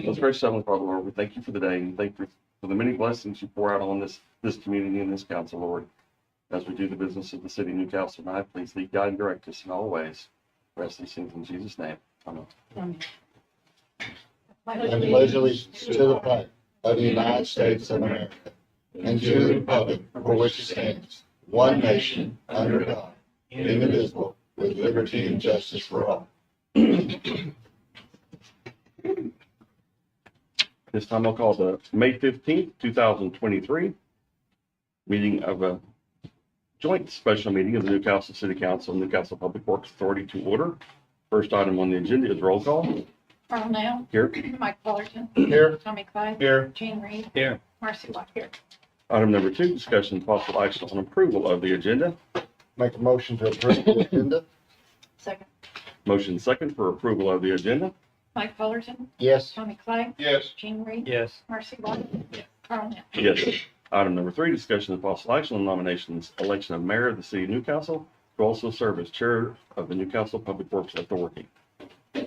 Most gracious Heavenly Father, Lord, we thank you for the day and thank you for the many blessings you pour out on this community and this council, Lord. As we do the business of the city of Newcastle tonight, please lead, guide, and direct us in all ways. Rest these things in Jesus' name. Amen. And pledge allegiance to the flag of the United States of America and to the republic for which it stands, one nation, under God, indivisible, with liberty and justice for all. This time I'll call the May 15th, 2023 meeting of a joint special meeting of the Newcastle City Council and Newcastle Public Works Authority to order. First item on the agenda is roll call. Carl Nell. Here. Mike Fullerton. Here. Tommy Clay. Here. Gene Reed. Here. Marcy White. Here. Item number 2, discussion and possible action on approval of the agenda. Make a motion to approve the agenda. Second. Motion second for approval of the agenda. Mike Fullerton. Yes. Tommy Clay. Yes. Gene Reed. Yes. Marcy White. Carl Nell. Yes. Item number 3, discussion and possible action on nominations, election of mayor of the city of Newcastle to also serve as chair of the Newcastle Public Works Authority. I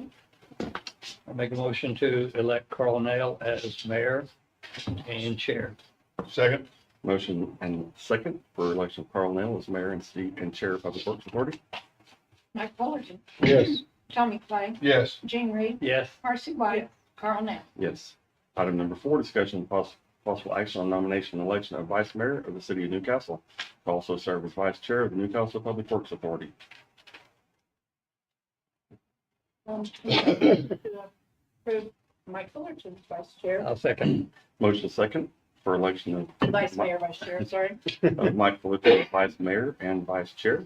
make a motion to elect Carl Nail as mayor and chair. Second. Motion and second for election of Carl Nell as mayor and chair of Public Works Authority. Mike Fullerton. Yes. Tommy Clay. Yes. Gene Reed. Yes. Marcy White. Carl Nell. Yes. Item number 4, discussion and possible action on nomination and election of vice mayor of the city of Newcastle to also serve as vice chair of the Newcastle Public Works Authority. Approve Mike Fullerton as vice chair. I'll second. Motion second for election of Vice mayor, vice chair, sorry. of Mike Fullerton as vice mayor and vice chair.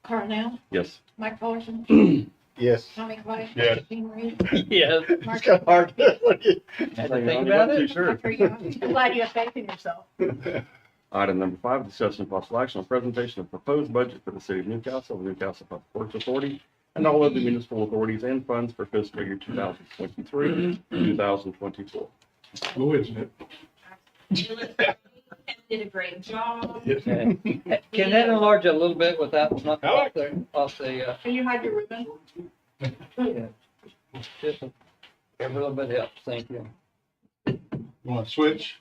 Carl Nell. Yes. Mike Fullerton. Yes. Tommy Clay. Yes. Gene Reed. Yes. It's kind of hard. Had to think about it. Sure. I'm glad you have faith in yourself. Item number 5, discussion and possible action on presentation of proposed budget for the city of Newcastle, the Newcastle Public Works Authority, and all other municipal authorities and funds for fiscal year 2023, 2024. Who is it? Did a great job. Can that enlarge a little bit without off the, Can you hide your ribbon? just every little bit helps, thank you. Want to switch?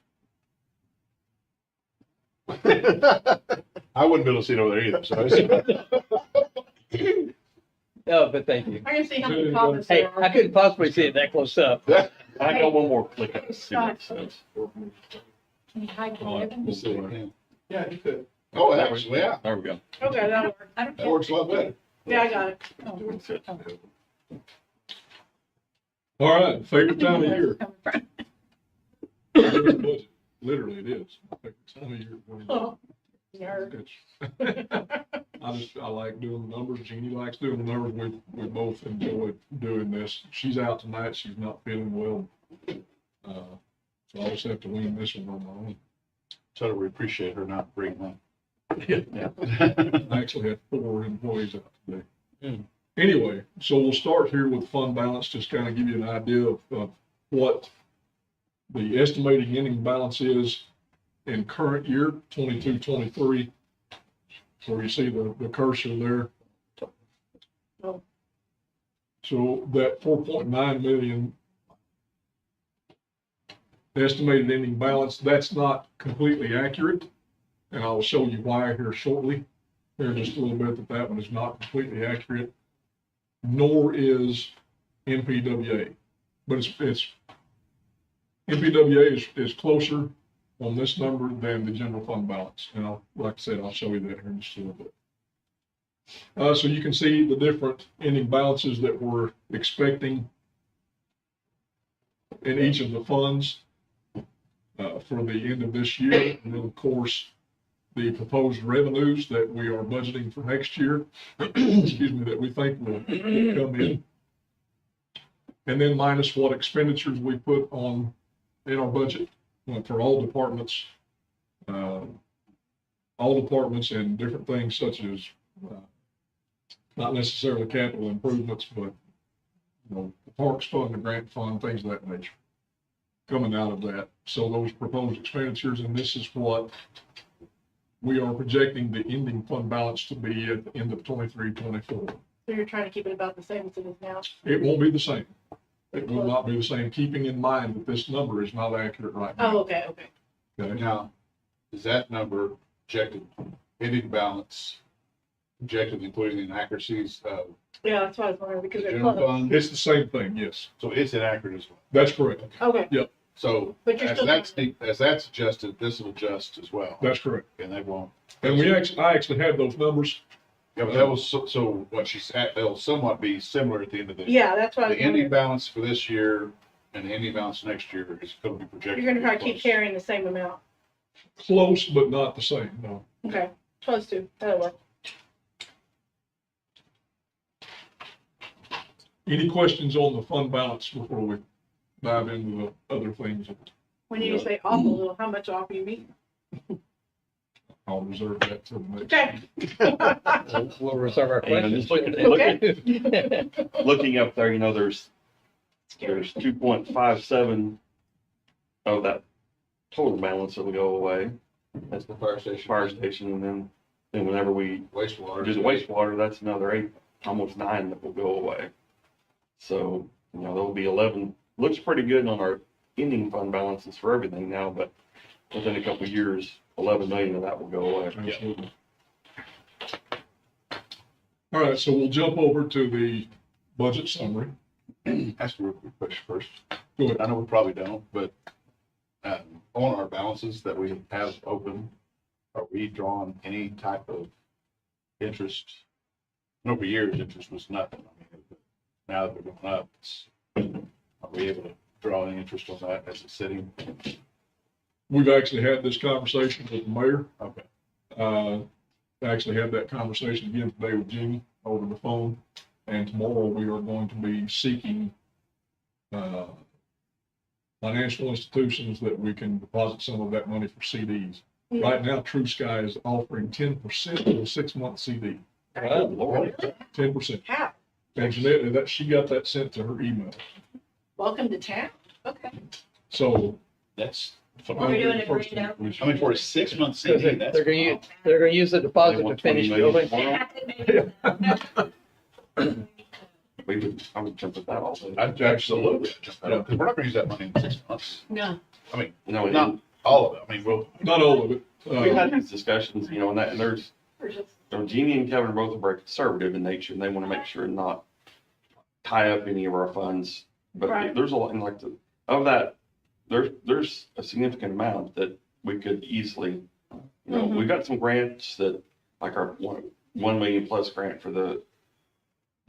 I wouldn't be able to see it over there either, so it's. No, but thank you. I can see how many comments Hey, there are. I couldn't possibly see it that close up. I got one more click up to see what it says. Can you hide your ribbon? Yeah, you could. Oh, actually, yeah, There we go. Okay, that'll work. I don't that care. works a lot better. Yeah, I got it. Oh. That's it. All right, favorite time of year. Favorite budget. Literally, it is. Favorite time of year. Oh, nerd. I like doing the numbers. Jeannie likes doing the numbers. We both enjoy doing this. She's out tonight. She's not feeling well. So I'll just have to wing this one on my own. So we appreciate her not bringing them. Yeah. I actually had 4 employees out today. Hmm. Anyway, so we'll start here with fund balance, just kind of give you an idea of what the estimating ending balance is in current year, 22-23. So you see the cursor there. Oh. So that 4.9 million estimated ending balance, that's not completely accurate. And I'll show you why here shortly. Here in just a little bit that one is not completely accurate, nor is NPWA. But it's NPWA is closer on this number than the general fund balance. And like I said, I'll show you that here in just a little bit. So you can see the different ending balances that we're expecting in each of the funds for the end of this year. And then, of course, the proposed revenues that we are budgeting for next year, excuse me, that we think will come in. And then minus what expenditures we put on in our budget for all departments and different things such as not necessarily capital improvements, but the parks fund, the grant fund, things of that nature coming out of that. So those proposed expenditures, and this is what we are projecting the ending fund balance to be at the end of 23-24. So you're trying to keep it about the same as it is now? It won't be the same. It will not be the same, keeping in mind that this number is not accurate right Oh, now. okay, okay. Okay? Now, is that number projected, ending balance, projected including inaccuracies of Yeah, that's what I was wondering, because the they're general close. fund? It's the same thing, yes. So it's inaccurate as well. That's correct. Okay, So but you're as still. that's adjusted, this will adjust as well. That's correct. And they won't. And I actually had those numbers. Yeah, but that was, so what she said, they'll somewhat be similar at the end of the. Yeah, that's what I The was ending wondering. balance for this year and the ending balance next year is gonna be projected. You're gonna try to keep close. carrying the same amount. Close, but not the same, no. Okay, close to, that'll work. Any questions on the fund balance before we dive into the other things? When you say off a little, how much off you mean? I'll reserve that till the next. Okay. We'll reserve our And questions. just looking up there, there's 2.57 of that total balance that will go away. That's the fire station. Fire station, and then whenever we Wastewater. do the wastewater, that's another 8, almost 9 that will go away. So, there'll be 11, looks pretty good on our ending fund balances for everything now, but within a couple of years, 11 million of that will go away. Absolutely. All right, so we'll jump over to the budget summary. Ask a real quick question first. Go ahead. I know we probably don't, but on our balances that we have open, are we drawing any type of interest? Over years, interest was nothing. I mean, now that they're going up, are we able to draw any interest on that as a city? We've actually had this conversation with the mayor. Okay. Actually had that conversation again today with Jimmy over the phone. And tomorrow we are going to be seeking financial institutions that we can deposit some of that money for CDs. Right now, True Sky is offering 10% for a 6-month CD. Wow. Lord. 10%. How? And Jeanette, she got that sent to her email. Welcome to town. Okay. So That's. What are we doing it First right now? thing. I mean, for a 6-month Because CD, that's. they're gonna use the deposit to finish building. I would jump at that also. Absolutely. Because we're not gonna use that money in 6 months. No. I mean, No, not all of it. I mean, we'll. Not all of it. we've had these discussions, and there's, We're just. Jeannie and Kevin are both very conservative in nature, and they want to make sure and not tie up any of our funds. But Right. there's a lot, and of that, there's a significant amount that we could easily, we've got some grants that, like our 1 million plus grant for the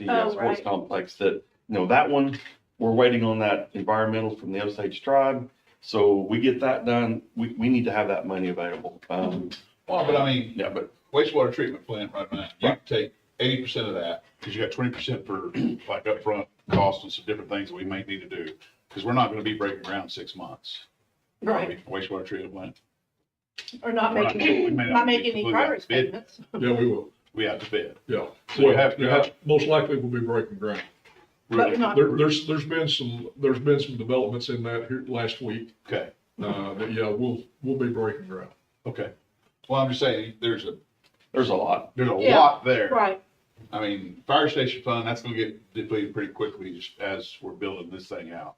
Oh, sports right. complex, that, that one, we're waiting on that environmental from the Osage tribe. So we get that done, we need to have that money available. Well, but I mean, Yeah, but wastewater treatment plant right now, you can take 80% of that, because you got 20% for like upfront costs and some different things that we may need to do. Because we're not gonna be breaking ground in 6 months. Right. Wastewater treatment plant. Or not We're not- we making, may not be making any completely progress bid. payments. Yeah, we will. We have to bid. Yeah. So you have- Most likely we'll be breaking ground. But not. There's been some developments in that here last week. Okay, That, yeah, we'll be breaking ground. okay. Well, I'm just saying, there's a lot. Yeah. lot there. Right. I mean, fire station fund, that's gonna get depleted pretty quickly just as we're building this thing out.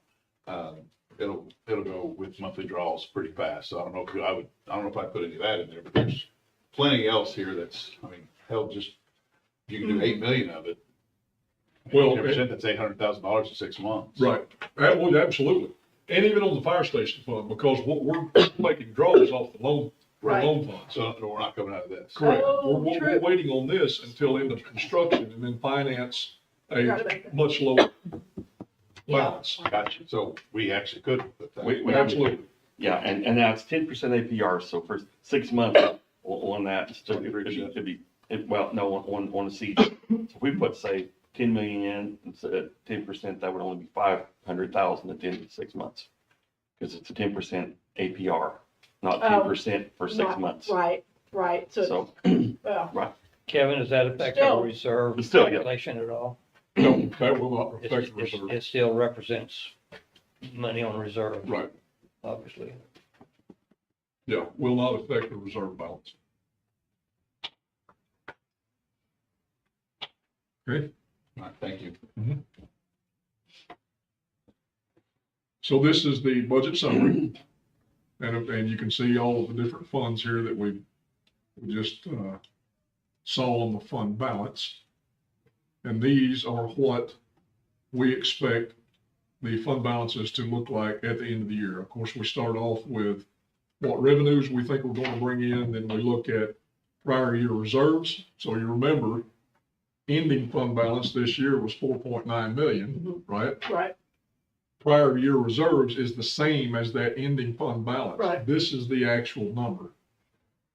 It'll go with monthly draws pretty fast, so I don't know if I'd put any of that in there, but there's plenty else here that's, I mean, hell, just, if you can do 8 million of it. Well, 10%, that's $800,000 in 6 months. Right. That would, absolutely. And even on the fire station fund, because what we're making draws off the loan, Right. loan funds. So we're not coming out of this. Correct. Oh, We're true. waiting on this until end of construction and then finance Gotta a make it. much lower Yeah. balance. Gotcha. So we actually could put that. We Absolutely. Yeah, and that's 10% APR, so for 6 months on that, still could be, no, on a CD. So if we put, say, 10 million in, instead of 10%, that would only be 500,000 at the end of 6 months. Because it's a 10% APR, not 10% for 6 Not- months. Right, right. So, So, well, Kevin, does that affect Still. our reserve Still, yeah. calculation at all? No, that will not affect the It's- reserve. It still represents money on reserve, Right. obviously. Yeah, will not affect the reserve balance. Okay. All right, thank you. So this is the budget summary. And you can see all of the different funds here that we just saw on the fund balance. And these are what we expect the fund balances to look like at the end of the year. Of course, we start off with what revenues we think we're going to bring in, then we look at prior year reserves. So you remember, ending fund balance this year was 4.9 million, right? Right, Prior year reserves is the same as that ending fund balance. Right. This is the actual number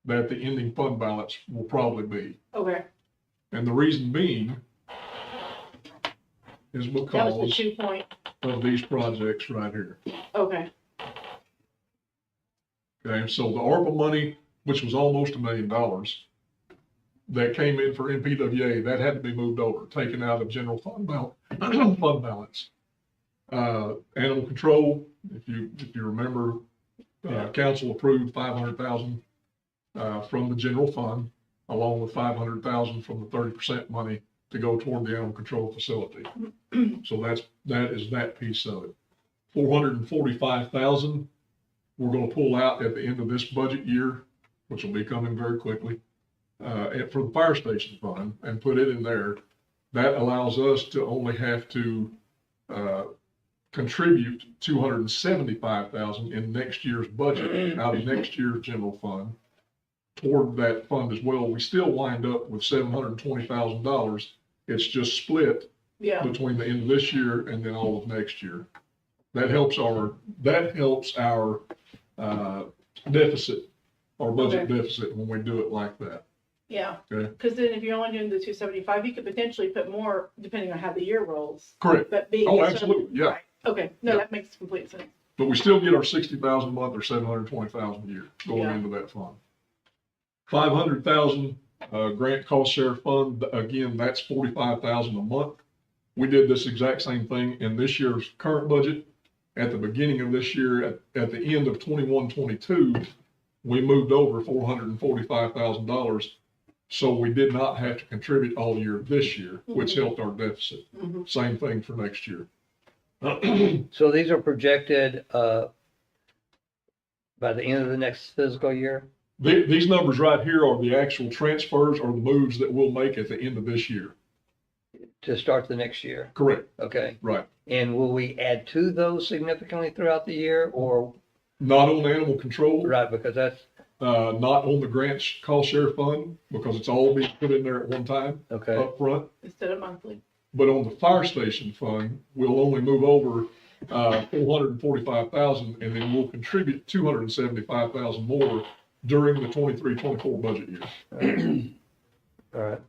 that the ending fund balance will probably be. okay. And the reason being is That was the because 2 point, of these projects right here. okay, Okay, so the ARPA money, which was almost $1 million, that came in for NPWA, that had to be moved over, taken out of general fund balance. Animal control, if you remember, council approved 500,000 from the general fund, along with 500,000 from the 30% money to go toward the animal control facility. So that is that piece of it. 445,000 we're going to pull out at the end of this budget year, which will be coming very quickly, for the fire station fund, and put it in there. That allows us to only have to contribute 275,000 in next year's budget out of next year's general fund toward that fund as well. We still wind up with $720,000. It's just split yeah, between the end of this year and then all of next year. That helps our deficit, our budget Okay. deficit, when we do it like that. yeah. Okay. Because then if you're only doing the 275, you could potentially put more depending on how the year rolls. Correct. But being. Oh, a certain- absolutely, yeah. right, Okay, no, Yeah. that makes complete sense. But we still get our 60,000 a month or 720,000 a year going Yeah. into that fund. 500,000 grant cost share fund. Again, that's 45,000 a month. We did this exact same thing in this year's current budget. At the beginning of this year, at the end of 21-22, we moved over $445,000. So we did not have to contribute all year this year, which helped our deficit. Mhm. Same thing for next year. So these are projected, by the end of the next fiscal year? These numbers right here are the actual transfers or the moves that we'll make at the end of this year. To start the next year, Correct, okay? right. And will we add to those significantly throughout the year, or, Not on animal control, right, because that's, not on the grants cost share fund, because it's all being put in there at one time okay, up front. Instead of monthly. But on the fire station fund, we'll only move over 445,000, and then we'll contribute 275,000 more during the 23-24 budget year. all right.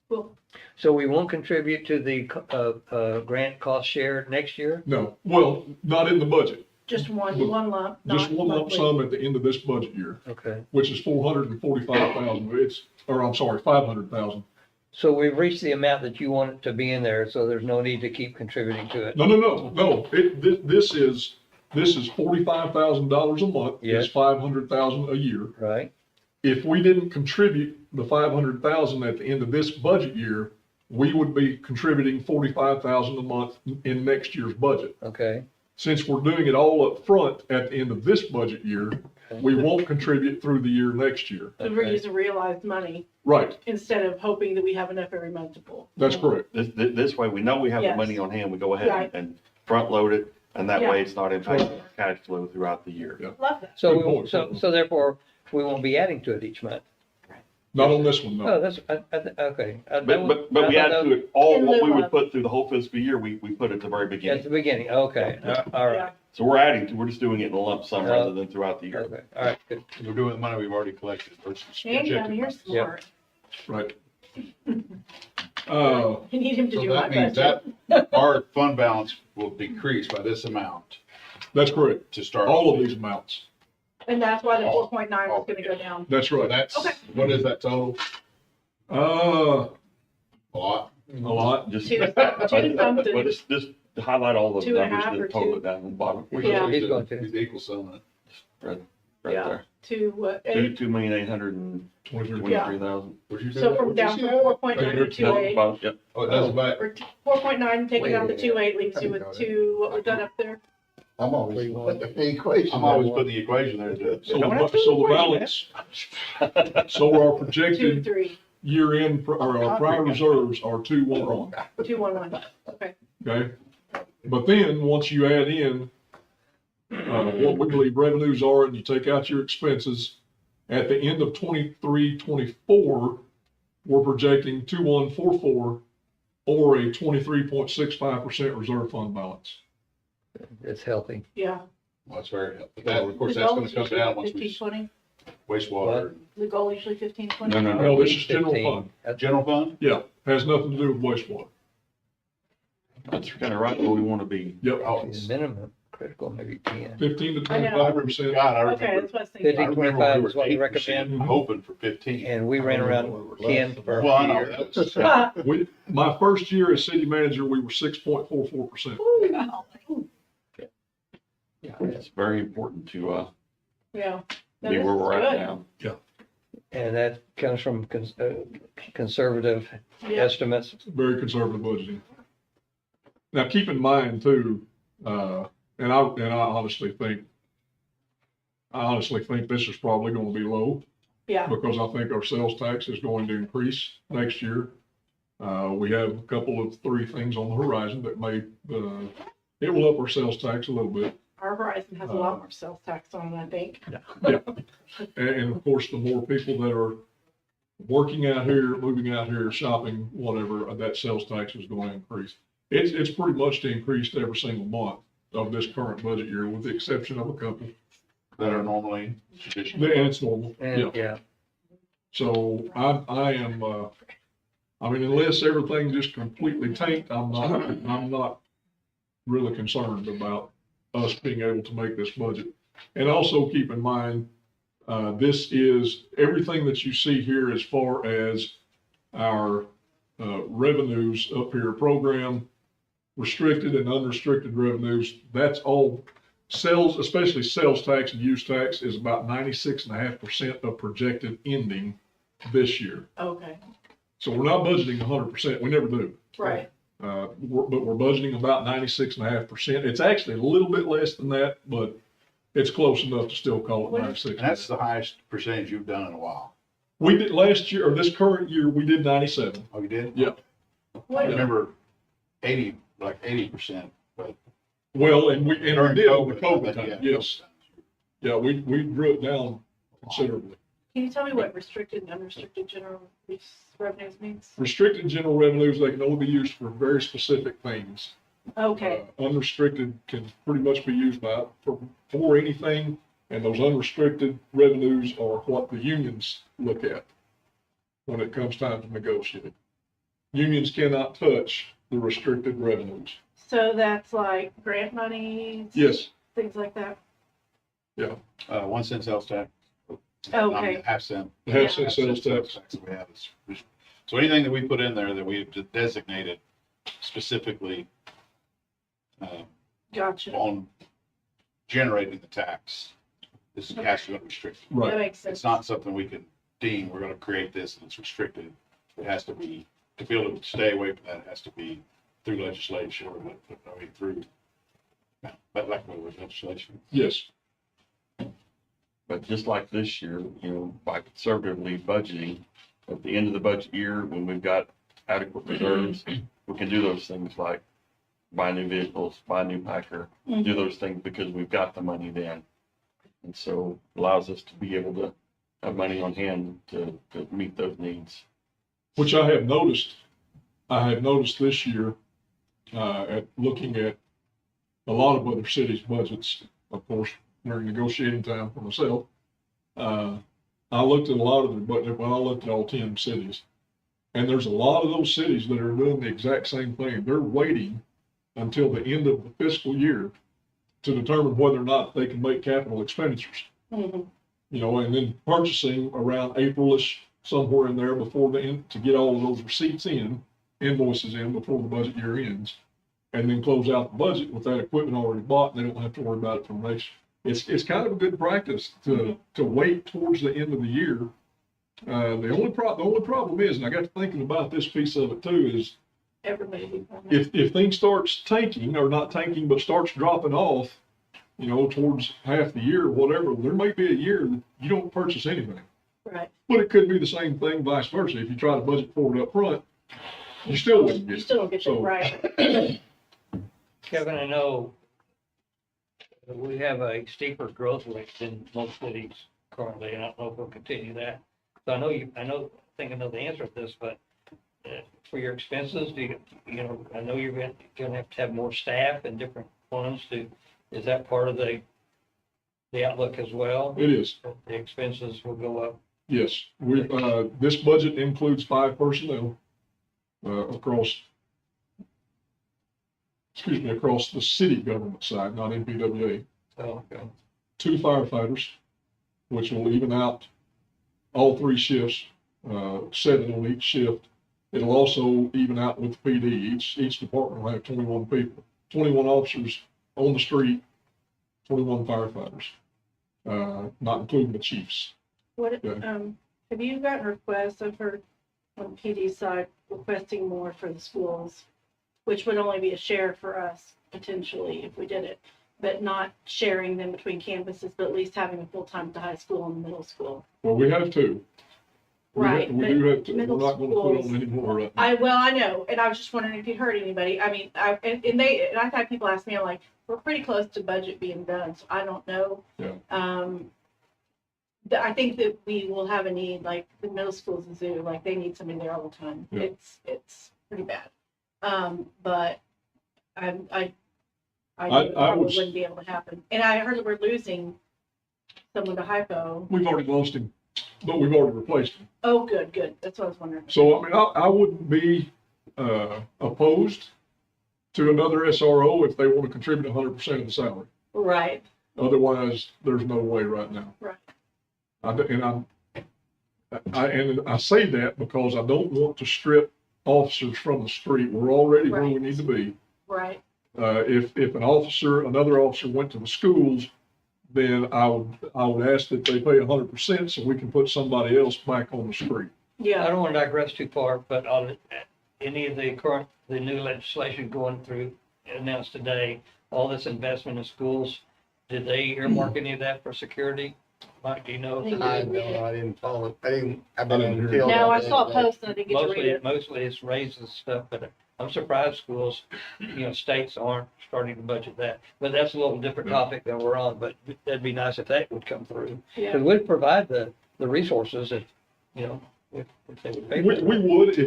Cool. So we won't contribute to the, grant cost share next year? No, well, not in the budget, Just one But lump, just not one lump monthly. sum at the end of this budget year, Okay, which is 445,000. I'm sorry, 500,000. so we've reached the amount that you want it to be in there, so there's no need to keep contributing to it? No. This is $45,000 a month. Yes. It's 500,000 a year. Right, If we didn't contribute the 500,000 at the end of this budget year, we would be contributing 45,000 a month in next year's budget. okay, Since we're doing it all up front at the end of this budget year, we won't contribute through the year next year. So we're using realized money Right, instead of hoping that we have enough every month to pull. that's correct. This way, we know we have the Yes. money on hand, we go ahead Right. and front load it, and that Yeah. way it's not impacting our cash flow throughout the year. Love that. so, Good point. so therefore, we won't be adding to it each month? Not on this one, Oh, no. that's, okay. But we add to it all In what we lieu would of. put through the whole fiscal year, we put at the very At beginning. the beginning, okay, all right, Yeah. So we're we're just doing it in a lump sum rather than throughout the year. okay, all right, good. We're doing the money we've already collected versus And projected you're money. smart. Right. You need him to So do my that means budget. that our fund balance will decrease by this amount That's correct. to start. All of these amounts. And that's why the 4.9 was gonna go down. That's So right. that's, Okay. what is that total? A A lot? lot. Just, Two to but something. just highlight all those 2.5 numbers or that total two. it down on the bottom, Yeah. He's going to. He's equal summing it. right Yeah. there. To, $2,823,000. What'd you say? so from down from 4.9 to 2.8, Yep. Oh, that's about, or 4.9, taking out the 2.8 leaves you with 2, what was that up there? I'm always putting the equation. I'm always putting the equation there to. So the balance, so our Two, projected 3, year-end, or our prior reserves are 211, 2, 1, 1. Okay. okay? But then, once you add in, what we believe revenues are, and you take out your expenses, at the end of 23-24, we're projecting 2144, or a 23.65% reserve fund balance. It's healthy. Yeah. Well, that's very, but that, of course, that's gonna come down once 15, we 20. wastewater. The goal usually 15, 20. No, no, No, this is general 15. fund. General fund? Yeah, has nothing to do with wastewater. That's kind of right where we want to be. Yep, Oh, The it's, minimum critical, maybe 10. 15 to I know. 25%. God, I Okay, remember, that's what I was thinking. I 15, remember 25 we is were what we 8% recommend. hoping for 15. And we ran around 10 for Well, I a know, year. that's, Ah, My first year as city manager, we were 6.44%. ooh, It's very important to yeah. No, be this where is we're at good. now. And that comes from conservative Yeah. estimates. Very conservative budgeting. Now, keep in mind too, and I honestly think this is probably going to be low, Yeah. because I think our sales tax is going to increase next year. We have a couple of 3 things on the horizon that may, it will up our sales tax a little bit. Our Horizon has a lot more sales tax on it, I think. And of course, the more people that are working out here, moving out here, shopping, whatever, that sales tax is going to increase. It's pretty much increased every single month of this current budget year, with the exception of a couple. that are normally traditional. And it's normal, yeah. And yeah, So I am, I mean, unless everything just completely tanked, I'm not really concerned about us being able to make this budget. And also keep in mind, this is, everything that you see here as far as our revenues up here, program, restricted and unrestricted revenues, that's all sales, especially sales tax and use tax, is about 96.5% of projected ending this year. Okay, So we're not budgeting 100%, we never do. right. But we're budgeting about 96.5%. It's actually a little bit less than that, but it's close enough to still call it What is- 96. And that's the highest percentage you've done in a while. We did last year, or this current year, we did 97. Oh, you did? Yeah. I What, remember 80%, but Well, and we did during in the COVID, COVID but time, yeah, yes. Yeah, we drew it down considerably. can you tell me what restricted and unrestricted general revenues means? Restricted general revenues, they can only be used for very specific things. Okay, Unrestricted can pretty much be used for anything, and those unrestricted revenues are what the unions look at when it comes time to negotiate. Unions cannot touch the restricted revenues. so that's like grant money? Yes, Things like that? 1 cent sales tax. Okay, Half cent. half cent sales tax. that we have is- So anything that we put in there that we have designated specifically gotcha. on generating the tax, this has to be restricted. That Right. makes sense. It's not something we can deem, we're gonna create this and it's restricted. It has to be, to be able to stay away from that, it has to be through legislation or through, but like with legislation. Yes, But just like this year, by conservatively budgeting, at the end of the budget year, when we've got adequate reserves, we can do those things like buy new vehicles, buy a new Packer, do those things because we've got the money then. And so allows us to be able to have money on hand to meet those needs. which I have noticed this year, at looking at a lot of other cities' budgets, of course, during negotiating time for myself. I looked at a lot of their budget, well, I looked at all 10 cities. And there's a lot of those cities that are doing the exact same thing. They're waiting until the end of the fiscal year to determine whether or not they can make capital expenditures. Mhm. And then purchasing around April-ish, somewhere in there before the end, to get all of those receipts in, invoices in before the budget year ends. And then close out the budget with that equipment already bought, and they don't have to worry about it from next. It's kind of a good practice to wait towards the end of the year. The only problem is, and I got to thinking about this piece of it too, is Everybody. if things starts tanking, or not tanking, but starts dropping off, you know, towards half the year or whatever, there may be a year that you don't purchase anything. Right. But it could be the same thing vice versa. If you try to budget for it up front, you still wouldn't get You it. still don't get So- it right. Kevin, I know we have a steeper growth rate than most cities currently, and I don't know if we'll continue that. So I know I think I know the answer to this, but for your expenses, do you know, I know you're gonna have to have more staff and different funds is that part of the outlook as well? It is, The expenses will go up. yes. This budget includes 5 personnel, across the city government side, not NPWA. So, okay. 2 firefighters, which will even out all 3 shifts, 7 on each shift. It'll also even out with the PD. Each department will have 21 people, 21 officers on the street, 21 firefighters, not including the chiefs. What, Yeah. have you gotten requests? I've heard on PD side requesting more for the schools, which would only be a share for us potentially if we did it, but not sharing them between campuses, but at least having a full-time at the high school and the middle school. Well, we have 2. Right, We but do have 2. We're middle not going to put schools- on any more right now. I know, and I was just wondering if you heard anybody. I mean, and I've had people ask me, I'm like, we're pretty close to budget being done, so I don't know. Yeah. I think that we will have a need, like the middle school's a zoo, like they need somebody there all the time. Yeah. It's pretty bad. But I would probably s- wouldn't be able to happen. And I heard that we're losing someone to hypo. We've already lost him, but we've already replaced him. Oh, good. That's what I was wondering. So, I mean, I wouldn't be opposed to another SRO if they want to contribute 100% of the salary. Right, Otherwise, there's no way right now. right. And I say that because I don't want to strip officers from the street. We're already where we Right. need to be. Right, If another officer went to the schools, then I would ask that they pay 100% so we can put somebody else back on the street. I yeah, don't want to digress too far, but on any of the new legislation going through announced today, all this investment in schools, did they earmark any of that for security? Mike, do you know? if I I they- know, I didn't follow it. I've been I didn't on hear the it. field. no, all I day saw a today. post and I didn't get to read it. Mostly it's raises stuff, but I'm surprised schools, states aren't starting to budget that. But that's a little different topic than we're on, but that'd be nice if that would come through. Yeah, Because we'd provide the resources if they would pay for We it. would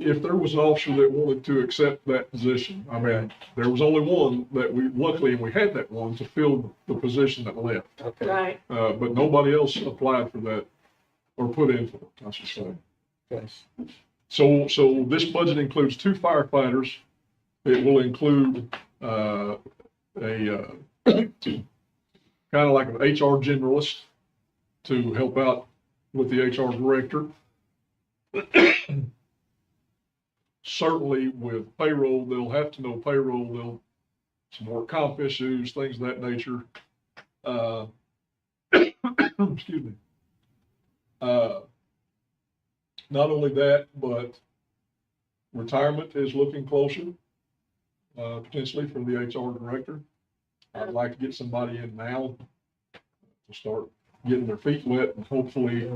if there was an officer that wanted to accept that position. I mean, there was only one that luckily we had that one to fill the position that left. Okay. right, But nobody else applied for that or put in for it, I should say. Okay. So this budget includes 2 firefighters. It will include, a kind of like an HR generalist to help out with the HR director. Certainly with payroll, they'll have to know payroll, some more comp issues, things of that nature. Excuse me. Not only that, but retirement is looking closer, potentially for the HR director. I'd like to get somebody in now to start getting their feet wet, and hopefully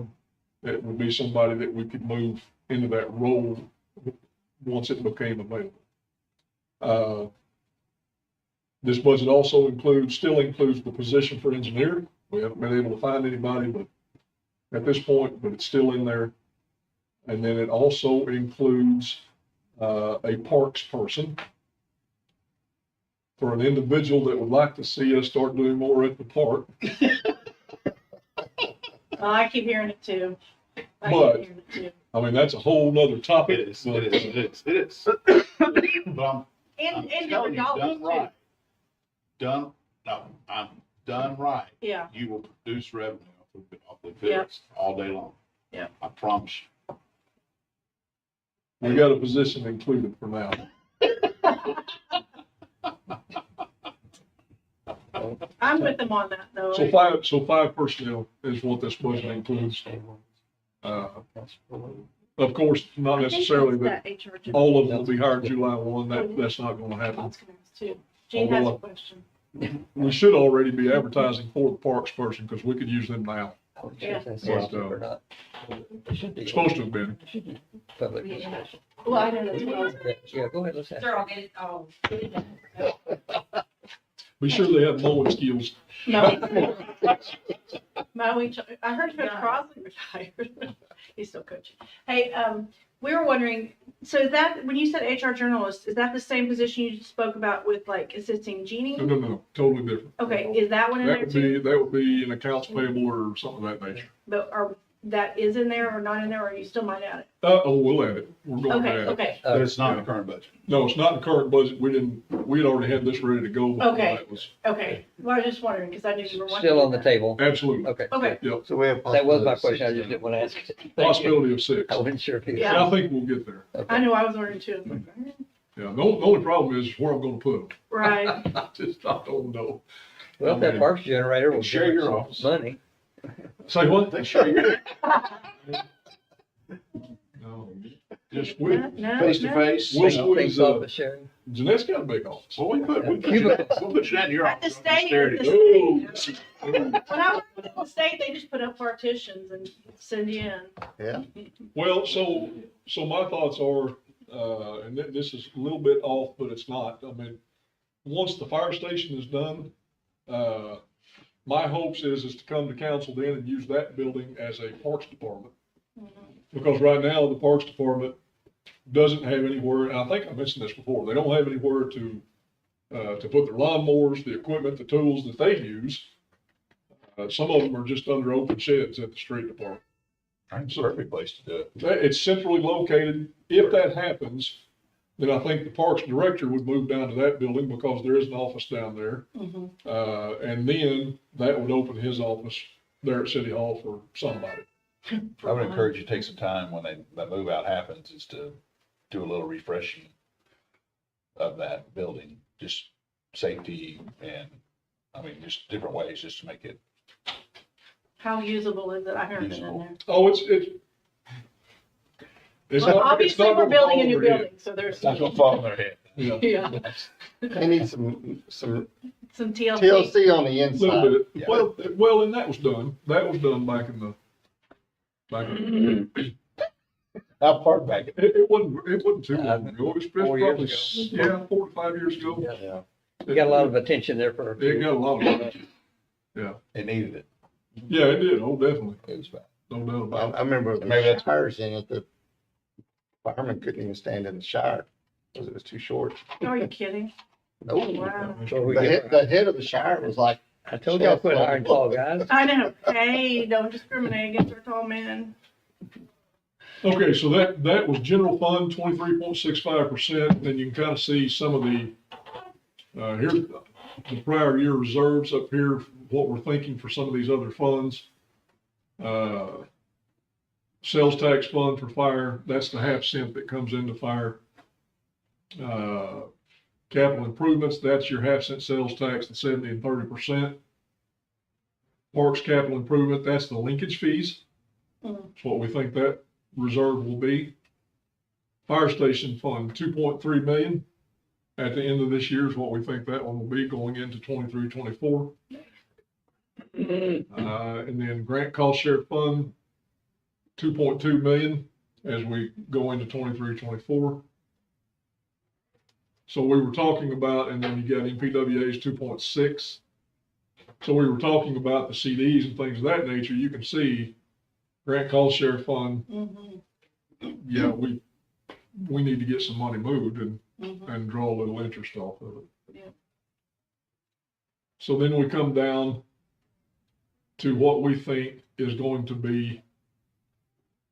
it would be somebody that we could move into that role once it became available. This budget also still includes the position for engineer. We haven't been able to find anybody, but at this point, but it's still in there. And then it also includes a parks person for an individual that would like to see us start doing more at the park. I keep hearing it too. I But- keep hearing it too. I mean, that's a whole nother topic. It is, but, it is, it is, it is. But I'm And telling different you, dollars done too. right. I'm done right. Yeah, You will produce revenue off the Yep. fixed all day long. Yep. I promise you. We got a position included for now. I'm with them on that though. So 5 personnel is what this budget includes. Of course, not I think necessarily that's that HR general. all of them will be hired July 1. That's not gonna I happen. was gonna ask too. Gene has a Although- question. we should already be advertising for the parks person, because we could use them now. I wasn't sure Yeah. if that's But, sensitive or not. It should be. It's supposed to have been. It should be public discussion. Well, I know that's what I was. Yeah, go ahead, let's ask. Sure, I'll get it, Be sure they have mowing skills. No. I heard Coach Crosby retired. He's still coaching. Hey, we were wondering, so is that, when you said HR journalist, is that the same position you spoke about with like assisting Jeannie? No, totally different. Okay, is that one in there too? That would be an accounts payable or something of that nature. But that is in there or not in there, or you still might add it? We'll add it. We're going to Okay, add it. okay, But it's not in the current budget. No, it's not in the current budget. We'd already had this ready to go. before Okay. that was- okay. Well, I was just wondering, because I knew you were wondering. Still on the table. Absolutely. Okay. Okay, Yep. So we have. That was my possibility of question. I 6 just didn't want to ask. it. Thank you. Possibility of 6. I wasn't sure if he. Yeah. And I think we'll get there. I Okay. knew I was wondering too. Yeah, the only problem is where I'm gonna put them. Right, I don't know. Well, if that parks generator will Share give your us office. some money. Say what? They sure you No, just we, no, face to no. face. We'll Things squeeze, off the sharing. Jeanette's got a big office. Well, we'll put you that in your At the office. state, Stare at at the you. state. When I worked at the state, they just put up partitions and send you in. Yeah, Well, so my thoughts are, and this is a little bit off, but it's not. I mean, once the fire station is done, my hopes is to come to council then and use that building as a parks department. Because right now, the parks department doesn't have anywhere, and I think I mentioned this before, they don't have anywhere to put their lawnmowers, the equipment, the tools that they use. Some of them are just under open sheds at the street department. It's a perfect place to do it. It's centrally located. If that happens, then I think the parks director would move down to that building because there is an office down there. Mhm. And then that would open his office there at City Hall for somebody. I would encourage you to take some time when that move out happens, is to do a little refreshing of that building, just safety and, I mean, just different ways just to make it. How usable is it? I haven't been in Usable. there. Oh, it's Well, not, it's obviously, not we're gonna building fall a new overhead. building, so there's, That's gonna fall on their head. Yeah, yeah, they need some some TLC. TLC on the a little inside. bit. Yeah. Well, and that was done. That was done back in How far back? it wasn't too long ago. It was 4 probably, years yeah, 4 to 5 years ago. Yeah. We got a lot of attention there for a It few. got a lot of, It needed it. yeah, it did. Oh, definitely. It was bad. No doubt I about it. I remember the Maybe that's- showers in it, the firemen couldn't even stand in the shower because it was too short. Are you kidding? No. Wow. Before we The get- the head of the shower was like, I told y'all quit hiring tall guys. I know. Hey, don't discriminate against our tall men. Okay, so that was general fund, 23.65%. Then you can kind of see some of the, here's the prior year reserves up here, what we're thinking for some of these other funds. Sales tax fund for fire, that's the half cent that comes into fire. Capital improvements, that's your half cent sales tax, the 70 and 30%. Parks capital improvement, that's the linkage fees. Mm. That's what we think that reserve will be. Fire station fund, 2.3 million. At the end of this year is what we think that one will be going into 23, 24. And then grant cost share fund, 2.2 million as we go into 23, 24. So we were talking about, and then you got NPWA's 2.6. So we were talking about the CDs and things of that nature. You can see grant cost share fund, Mhm, yeah, we need to get some money moved and mhm. draw a little interest off of it. Yeah. So then we come down to what we think is going to be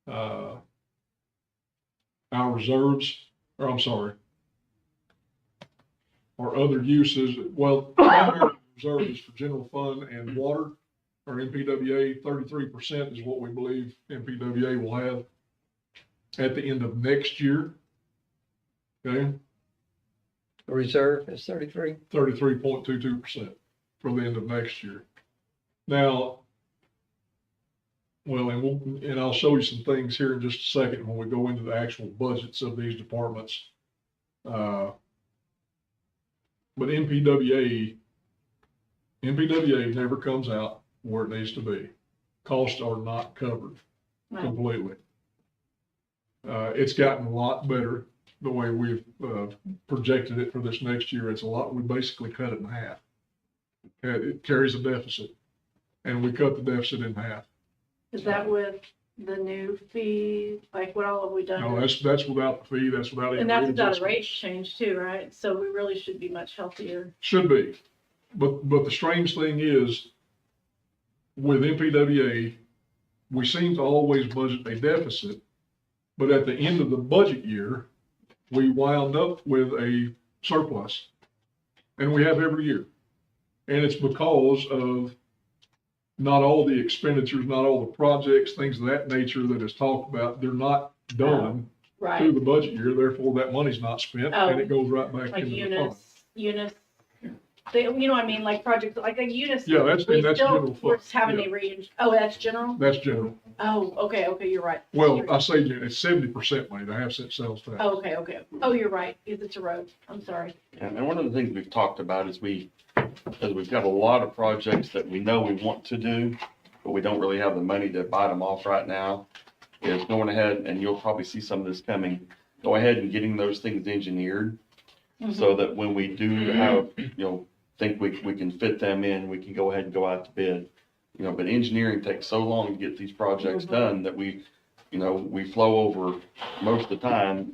our reserves, or I'm sorry, our other uses. Well, primary reserve is for general fund and water, or NPWA. 33% is what we believe NPWA will have at the end of next year. Okay, The reserve is 33. 33.22% for the end of next year. Now, well, and I'll show you some things here in just a second when we go into the actual budgets of these departments. But NPWA NPWA never comes out where it needs to be. Costs are not covered No. completely. It's gotten a lot better the way we've projected it for this next year. It's a lot, we basically cut it in half. It carries a deficit, and we cut the deficit in half. Is that with the new fee? Like what all have we done? No, that's without the fee, that's without any And that's rate without a adjustments. rate change too, right? So we really should be much healthier. Should be. But the strange thing is, with NPWA, we seem to always budget a deficit, but at the end of the budget year, we wound up with a surplus. And we have every year. And it's because of not all the expenditures, not all the projects, things of that nature that is talked about, they're not done through Right. the budget year, therefore that money's not spent, and it goes right back Like into the fund. Eunice, they, you know what I mean, like projects, like a Eunice. Yeah, that's we still- general We're fund. just having Yeah. a range. Oh, that's general? That's general. Oh, okay, you're right. Well, I say it's 70% money, the half cent sales tax. Oh, okay. Oh, you're right, because it's a road. I'm sorry. And one of the things we've talked about is we've got a lot of projects that we know we want to do, but we don't really have the money to bite them off right now. Is going ahead, and you'll probably see some of this coming, go ahead and getting those things engineered so that when we do have, think we can fit them in, we can go ahead and go out to bid. But engineering takes so long to get these projects done that we flow over most of the time,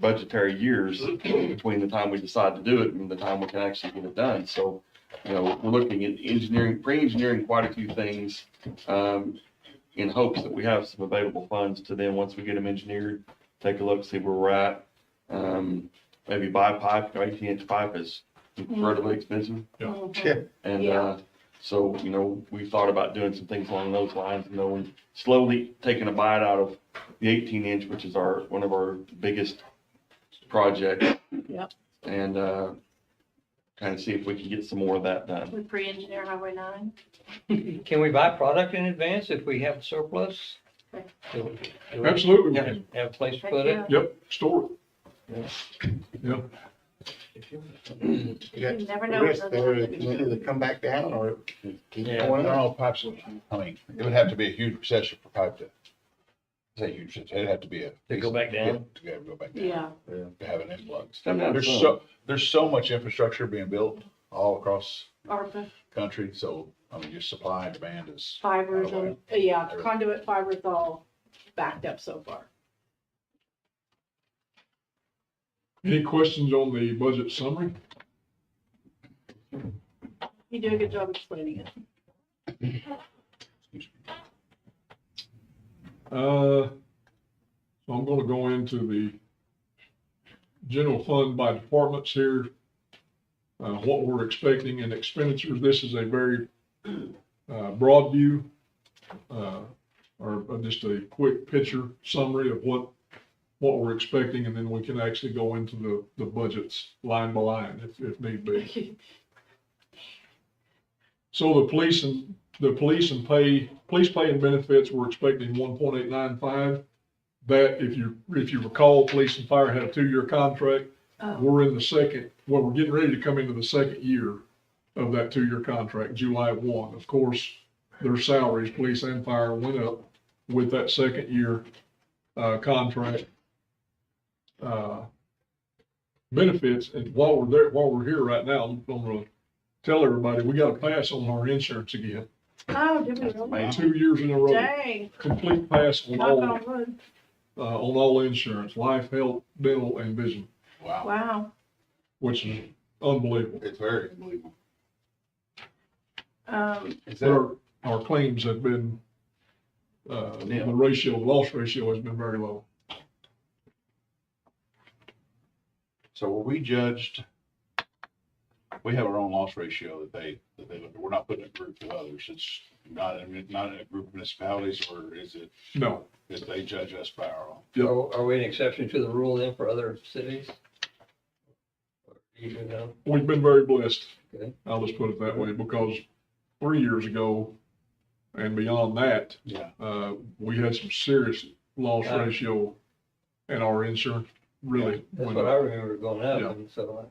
budgetary years between the time we decide to do it and the time we can actually get it done. So, we're looking at pre-engineering quite a few things, in hopes that we have some available funds to then, once we get them engineered, take a look, see where we're at. Maybe buy pipe, 18-inch pipe is incredibly expensive. Mhm. And, Yeah. so, we thought about doing some things along those lines, and slowly taking a bite out of the 18-inch, which is one of our biggest projects. Yep. And, kind of see if we can get some more of that done. We pre-engineer Highway 9. Can we buy product in advance if we have a surplus? Okay. Do we Absolutely. we Yeah. can. have a place to Heck put yeah. it? Yep, store it. Yep. You You never know. got risk there, it can either come back down or keep Yeah. going up. No, pipes, I mean, it would have to be a huge recession for pipe to, say huge recession, it'd have to be a. To go back down? To go back down. Yeah. To have an influx. Come down There's some. there's so much infrastructure being built all across ARPA, the country, so, I mean, just supply and demand is. fibers, Right away. and, yeah, conduit fibers all backed up so far. Any questions on the budget summary? You do a good job explaining it. So I'm gonna go into the general fund by departments here. What we're expecting in expenditures. This is a very broad view, or just a quick picture summary of what we're expecting, and then we can actually go into the budgets line by line if need be. So the police pay and benefits, we're expecting 1.895. That, if you recall, police and fire had a 2-year contract. Oh, We're in we're getting ready to come into the second year of that 2-year contract, July 1. Of course, their salaries, police and fire, went up with that second year contract. Benefits, and while we're here right now, I'm gonna tell everybody, we got a pass on our insurance again. oh, did we really? Amazing. 2 years in a row, Dang, complete pass on knock on wood. all insurance, life, health, dental, and vision, Wow, Wow. which is unbelievable. it's very unbelievable. Is But our claims have been, the loss ratio has been very low. So were we judged, we have our own loss ratio that they look at, we're not putting a group with others, it's not in a group of municipalities, or is it No, that they judge us by our own? Yep. Are we an exception to the rule then for other cities? You know, we've been very blessed. Okay. I'll just put it that way, because 3 years ago and beyond that, Yeah. we had some serious loss Yeah. ratio, and our insurance really that's went what I up. remember going up, Yeah. and so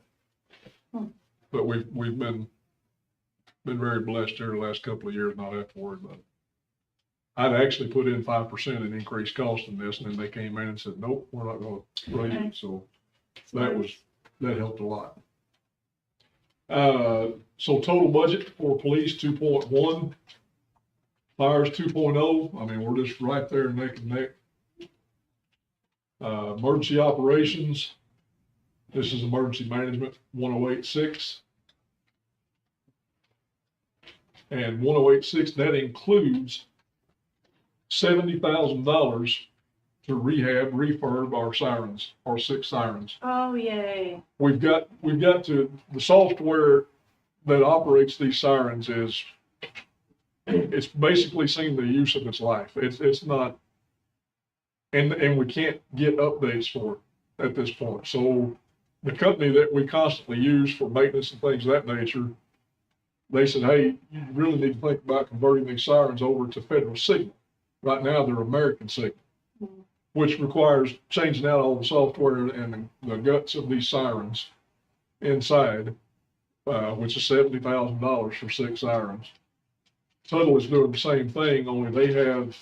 But we've been been very blessed here the last couple of years, not have to worry about it. I'd actually put in 5% in increased cost in this, and then they came in and said, nope, we're not gonna raise it, so that helped a lot. So total budget for police 2.1, fires 2.0, I mean, we're just right there neck and neck. Emergency operations, this is emergency management, 108.6. And 108.6, that includes $70,000 to rehab, refurb our sirens, our 6 sirens. Oh, yay. We've got to, the software that operates these sirens it's basically seen the use of its life. It's not, and we can't get updates for it at this point. So the company that we constantly use for maintenance and things of that nature, they said, hey, you really need to think about converting these sirens over to federal signal. Right now, they're American signal, which requires changing out all the software and the guts of these sirens inside, which is $70,000 for 6 sirens. Tuttle is doing the same thing, only they have,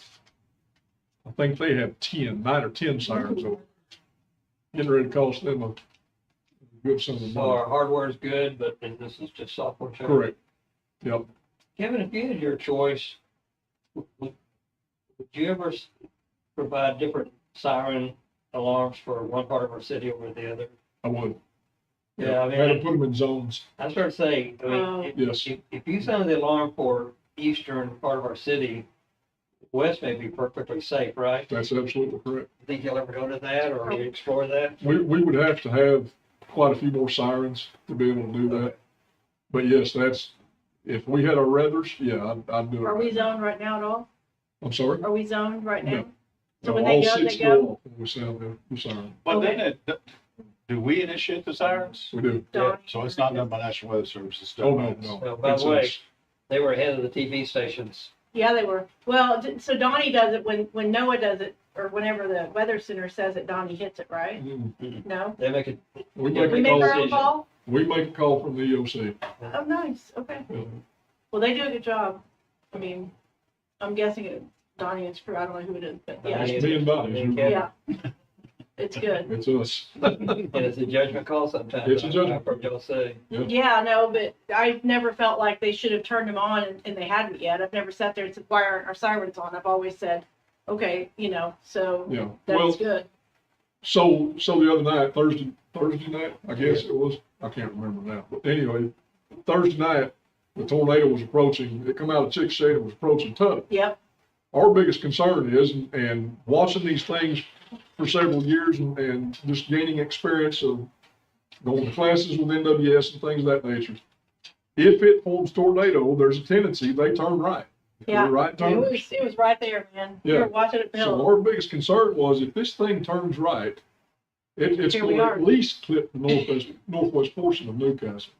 I think they have 9 or 10 sirens over. Getting ready to cost them a good sum of So our money. hardware is good, but this is just software change. Correct. Yep. Kevin, if you had your choice, would you ever provide different siren alarms for one part of our city over the other? I would. Yeah, I Had to mean, put them in zones. I started saying, I mean, Yes. if you sounded the alarm for eastern part of our city, west may be perfectly safe, right? That's absolutely correct. You think you'll ever go to that or explore that? We would have to have quite a few more sirens to be able to do that. But yes, if we had our ruthers, yeah, I'd do it. Are we zoned right now at all? I'm sorry? Are we zoned right now? No. So when All they go, 6 they go? off when we sound the siren. But Okay. then do we initiate the sirens? We do. Donnie. So it's not done by National Weather Service, it's Oh, done by no, us. no. Well, by It's the way, us. they were ahead of the TV stations. Yeah, they were. Well, so Donnie does it when Noah does it, or whenever the weather center says it, Donnie hits it, right? No? They make it, We Yeah, make We a make our call, own call? we make a call from the EOC. Oh, nice, okay. Yeah. Well, they do a good job. I mean, I'm guessing it's Donnie and Screw, I don't know who it is, but yeah, Donnie. It's me and Bonnie. yeah. It's good. It's us. and it's a judgment call sometimes. It's a judgment. I've heard y'all say. Yeah, no, but I've never felt like they should have turned them on and they hadn't yet. I've never sat there and said, why aren't our sirens on? I've always said, okay, so Yeah. Well, that's good. so the other night, Thursday night, I guess it was, I can't remember now. But anyway, Thursday night, the tornado was approaching. It come out of Chickasha, it was approaching Tuttle. Yep, Our biggest concern is, and watching these things for several years and just gaining experience of going to classes with NWS and things of that nature. If it forms tornado, there's a tendency they turn right. yeah. They're right It turners. was right there, man. You Yeah. were watching it So build. our biggest concern was if this thing turns right, it's Here going we to are. at least clip the northwest portion of Newcastle.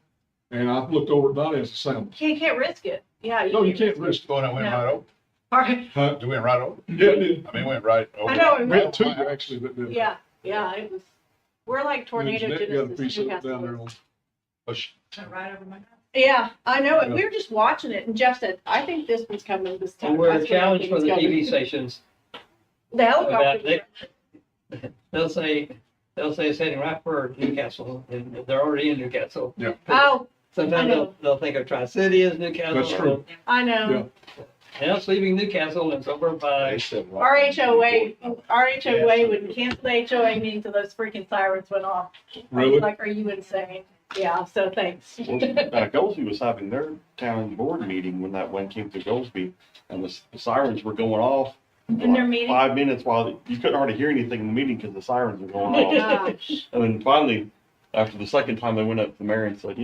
And I looked over at Donnie as a sound. Can't risk it. Yeah. No, you can't risk it. Going, it went No. right over. All right. Huh? It went right over. Yeah, it did. I mean, it went right over. I know. We had 2 actually that did. Yeah, it was, we're like tornado Nick got a genesis. piece of it Newcastle down there is. on. Push. Went right over my head. Yeah, I know it. Yeah. We were just watching it and Jeff said, I think this one's coming this time. And we're That's a what I challenge think for it's the coming. TV stations. The helicopter. They'll say it's heading right for Newcastle, and they're already in Newcastle. Yeah. Oh, Sometimes I know. they'll think of Tri-City as Newcastle. That's true. I know. Now it's leaving Newcastle and it's over by, They said, Our HOA would cancel the HOA meeting till those freaking sirens went off. I was Really? like, are you insane? Yeah, so thanks. Well, Goldsby was having their town board meeting when that one came to Goldsby, and the sirens were going off. for In their like meeting? 5 minutes while you couldn't hardly hear anything in the meeting because the sirens were going Oh my off. gosh. And then finally, after the second time, they went up to the mayor and said,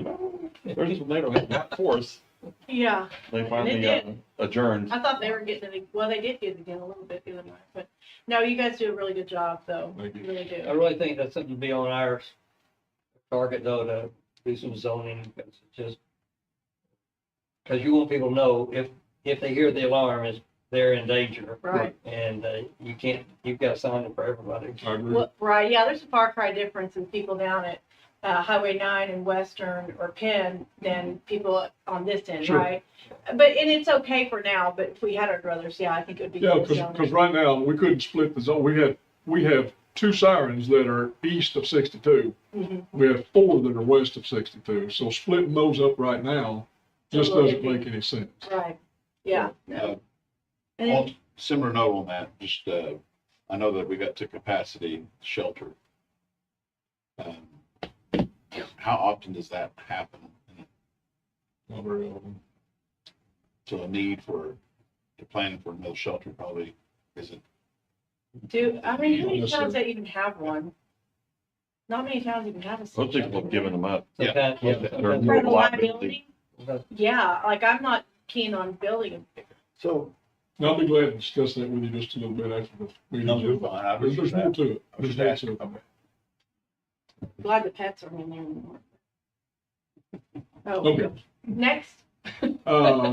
there's a tornado heading right for us. Yeah, They finally did. adjourned. I thought they were getting it. Well, they did get it again a little bit the other night, but no, you guys do a really good job though. Thank you. You really I do. really think that's something to be on our target though, to do some zoning, because it's just, because you want people to know if they hear the alarm, is they're in danger. Right. And you've got to sign it for everybody. I agree. Well, right, yeah, there's a far cry difference in people down at Highway 9 and Western or Penn than people on this end, Sure. right? But, and it's okay for now, but if we had our druthers, yeah, I think it would be. Yeah, good zone. because right now, we couldn't split the zone. We have 2 sirens that are east of 62. Mhm. We have 4 that are west of 62. So splitting those up right now just It's a little doesn't iffy. make any sense. Right, yeah. Uh, And then- On similar note on that, just, I know that we got to capacity shelter. How often does that happen? Not very often. So a need for, planning for another shelter probably isn't. how many Yes, towns sir. that even have one? Not many towns even have a. Most people have given them up. Yeah. Sometimes, yeah, They're sometimes- For the liability. liability? sometimes- Yeah, like I'm not keen on building. So. And I'll be glad to discuss that with you just a little bit after the meeting. No, you're fine. I There's appreciate more that. to it. I was There's just more asking. to it. Okay. Glad the pets aren't in there anymore. Oh, Okay. next.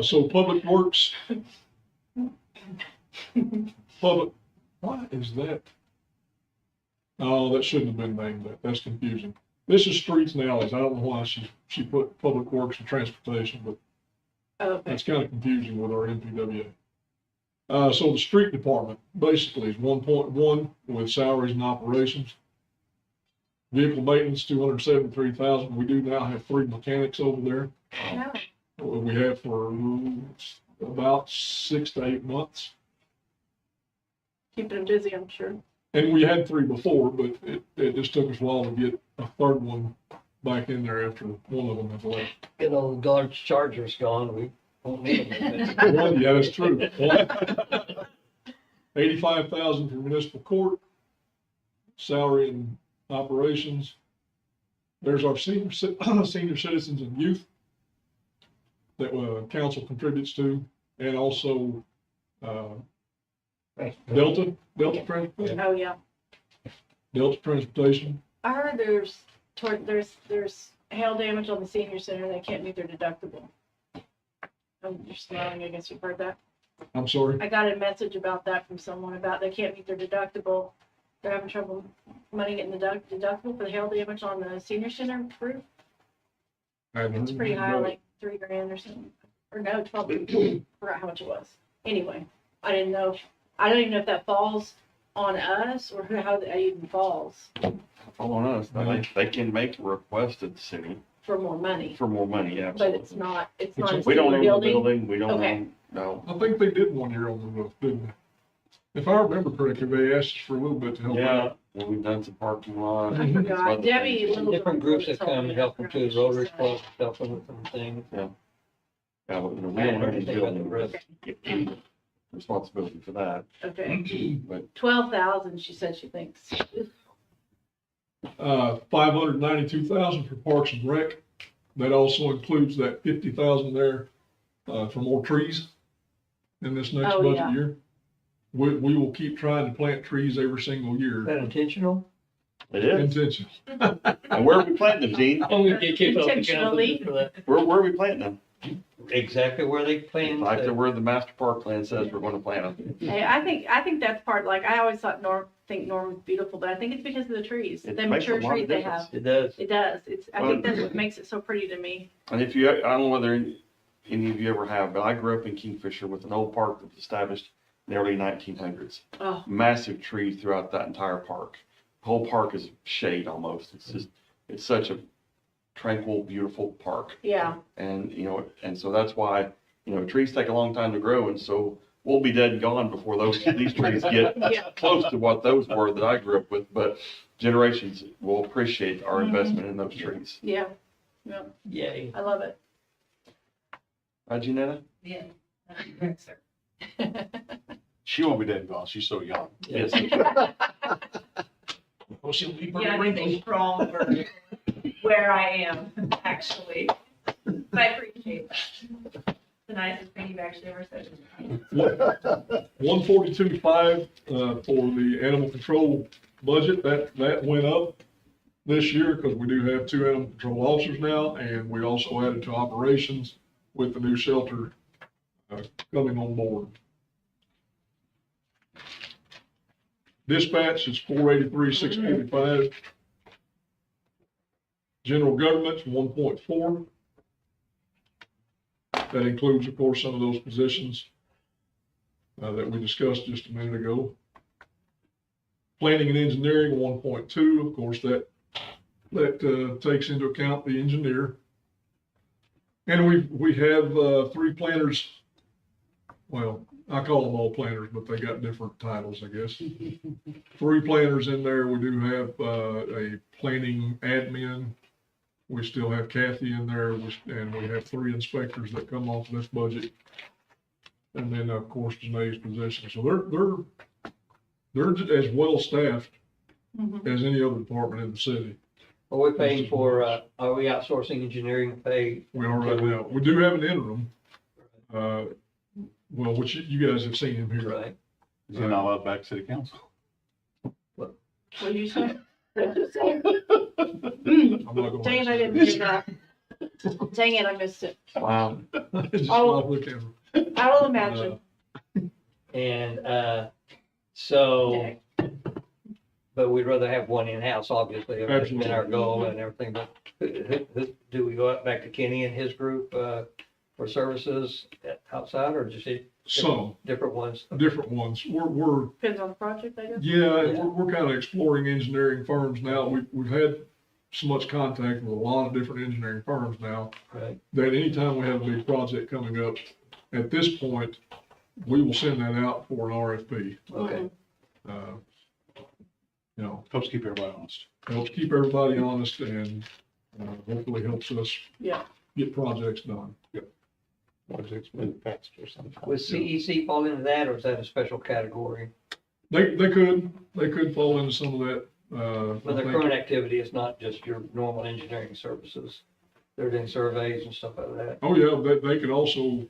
So Public Works. Public, what is that? Oh, that shouldn't have been named that. That's confusing. This is streets and alleys. I don't know why she put Public Works and Transportation, but Okay. that's kind of confusing with our NPWA. So the street department basically is 1.1 with salaries and operations. Vehicle maintenance, 273,000. We do now have 3 mechanics over there. No. We have for about 6 to 8 months. Keeping them busy, I'm sure. And we had 3 before, but it just took us a while to get a 3rd one back in there after one of them had left. Get all the large chargers gone, we won't need them. One, yeah, that's true. 85,000 for municipal court, salary and operations. There's our senior citizens and youth that council contributes to, and also Delta Transportation. Oh, yeah. Delta Transportation. I heard there's hail damage on the senior center. They can't meet their deductible. Oh, you're smiling. I guess you've heard that. I'm sorry. I got a message about that from someone about they can't meet their deductible. They're having trouble money getting the deductible for the hail damage on the senior center roof. I haven't It's heard pretty anything high, about it. like $3,000 or something. Or no, 12. Forgot how much it was. Anyway, I didn't know. I don't even know if that falls on us or how that even falls On us, they can make a request at the city for more money. for more money, But absolutely. it's not a We We don't city own the building. building, we don't Okay. own, no. I think they did one year on the roof, didn't they? If I remember correctly, they asked us for a little bit to help Yeah, out. and we've done some parking lot. I and some forgot. other Debbie, things. little- Different groups that come and help them too, Rotary Club, help them with some things. Yeah, but, we don't I own the understand about the building, roof. but responsibility for that, Okay. but 12,000, she said she thinks. 592,000 for Parks and Rec. That also includes that 50,000 there, for more trees in this next Oh, budget yeah. year. We will keep trying to plant trees every single Is year. that intentional? it is. Intentional. And where are we planting them, Gene? Intentionally. Where are we planting them? Exactly where they plan. Like to where the master park plan says we're gonna plant them. Hey, I think that's part, like, I always thought Norm was beautiful, but I think it's because of the trees, It the makes a mature lot of trees they difference. have. It does. It does. I think that's what makes it so pretty to me. And if you, I don't know whether any of you ever have, but I grew up in Kingfisher with an old park that was established in the early 1900s. Oh, Massive trees throughout that entire park. The whole park is shade almost. It's such a tranquil, beautiful park. yeah. And, and so that's why, trees take a long time to grow. And so we'll be dead and gone before these trees get Yeah. close to what those were that I grew up with. But generations will appreciate our Mhm. investment in those trees. Yeah. Yeah. Yay. I love it. Right, Janetta? Yeah. Correct, sir. She won't be dead and gone. She's so young. Yes. Well, she'll be Yeah, I think strong for where I am, actually. But I appreciate that. The nicest thing you've actually ever said. 142.5, for the animal control budget, that went up this year because we do have 2 animal control officers now, and we also added to operations with the new shelter, coming on board. Dispatch is 483,685. General government's 1.4. That includes, of course, some of those positions that we discussed just a minute ago. Planning and engineering, 1.2. Of course, that takes into account the engineer. And we have 3 planners. Well, I call them all planners, but they got different titles, I guess. 3 planners in there. We do have a planning admin. We still have Kathy in there, and we have 3 inspectors that come off this budget. And then, of course, Janae's position. So they're as well staffed as any other department in the city. Are we paying for, are we outsourcing engineering pay? We are right now. We do have an interim, well, which you guys have seen him here. Right. Is he not allowed back to city council? What did you say? What did you say? I'm not gonna Dang it, I answer didn't hear that. Dang it, I missed it. Wow. that. Just Oh. off the camera. I will imagine. And, so, Okay. but we'd rather have one in-house, obviously. That's been our Absolutely. goal and everything, but do we go out back to Kenny and his group, for services outside, or just Some different ones? different ones. We're Depends on the project, I guess. yeah, Yeah. we're kind of exploring engineering firms now. We've had so much contact with a lot of different engineering firms now Right. that anytime we have a big project coming up, at this point, we will send that out for an RFP. Okay. You know, Helps keep everybody honest. helps keep everybody honest and hopefully helps us Yeah. get projects done. Projects move faster sometimes. Would CEC fall into that, or is that a special category? They could fall into some of that. But I the think- current activity is not just your normal engineering services. They're doing surveys and stuff like that. Oh, yeah, they could also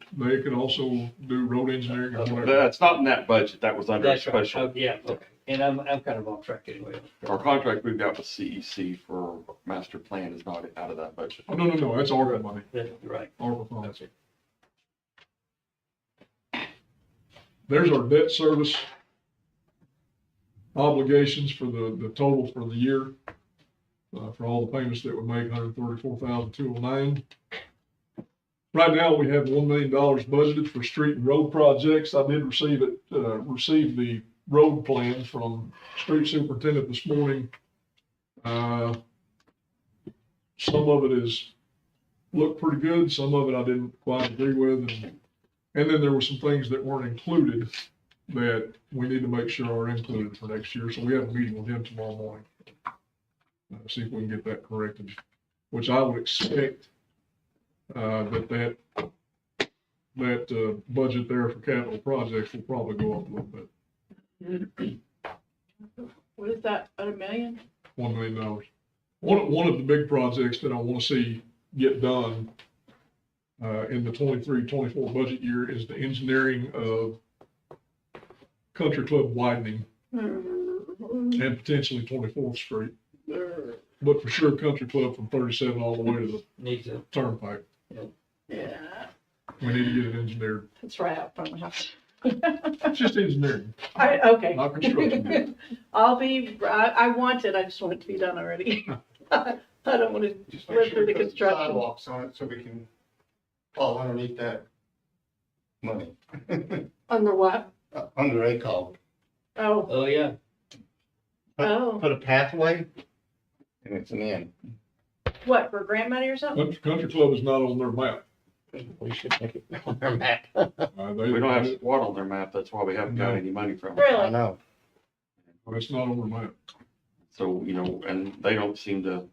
do road engineering and whatever. That's not in that budget. That was under a That's right. special. Oh, yeah, okay. And I'm kind of off track anyway. Our contract we've got with CEC for master plan is not out of that budget. Oh, no, that's ARPA money, That's right. ARPA funds. There's our debt service obligations for the total for the year. For all the payments that we make, $134,209. Right now, we have $1 million budgeted for street and road projects. I did receive the road plan from street superintendent this morning. Some of it looked pretty good. Some of it I didn't quite agree with. And then there were some things that weren't included that we need to make sure are included for next year. So we have a meeting with him tomorrow morning. See if we can get that corrected, which I would expect that budget there for capital projects will probably go up a little bit, What is that, at $1 million? $1 million. One of the big projects that I want to see get done in the 23-24 budget year is the engineering of Country Club widening and potentially 24th Street. But for sure, Country Club from 37 all the way to the Needs to, turnpike. Yeah, We need to get it engineered. it's right out front of the house. It's just engineering, Okay. not construction. I want it, I just want it to be done already. I don't want to Just live make sure through the you put construction. sidewalks on it so we can fall underneath that money, Under what? under ACOG. Oh, oh, yeah. oh, Put a pathway and it's an end. what, for grant money or something? Country Club is not on their map. We should make it on their map. We don't have SWAT on their map. That's why we haven't got any money from them. I Really? know. It's not on their map. So, and they don't seem to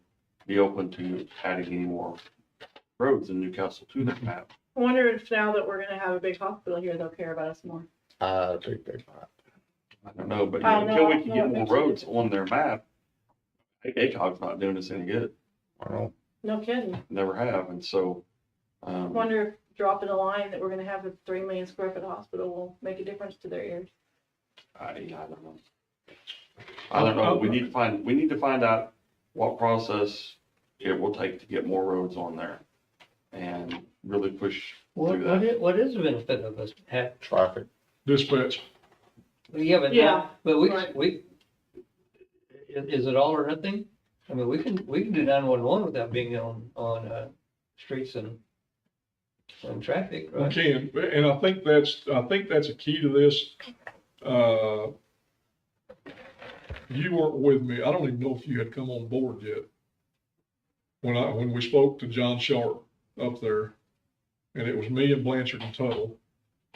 be open to adding any more roads in Newcastle to that map. I wonder if now that we're gonna have a big hospital here, they'll care about us more. I think they're not. I don't know, but Oh, until no, we can no, get more that's- roads on their map, ACOG's not doing us any good. I don't. No kidding. Never have. And so, I wonder if dropping a line that we're gonna have a 3 million square foot hospital will make a difference to their ears. I don't know. I don't know. We need to find out what process it will take to get more roads on there and really push through that. What is the benefit of us having? Traffic. Dispatch. Yeah, but Yeah, but right. is it all or nothing? I mean, we can do 911 without being on streets and traffic, We right? can, and I think that's a key to this. You weren't with me. I don't even know if you had come on board yet. When we spoke to John Sharp up there, and it was me and Blanchard and Tuttle,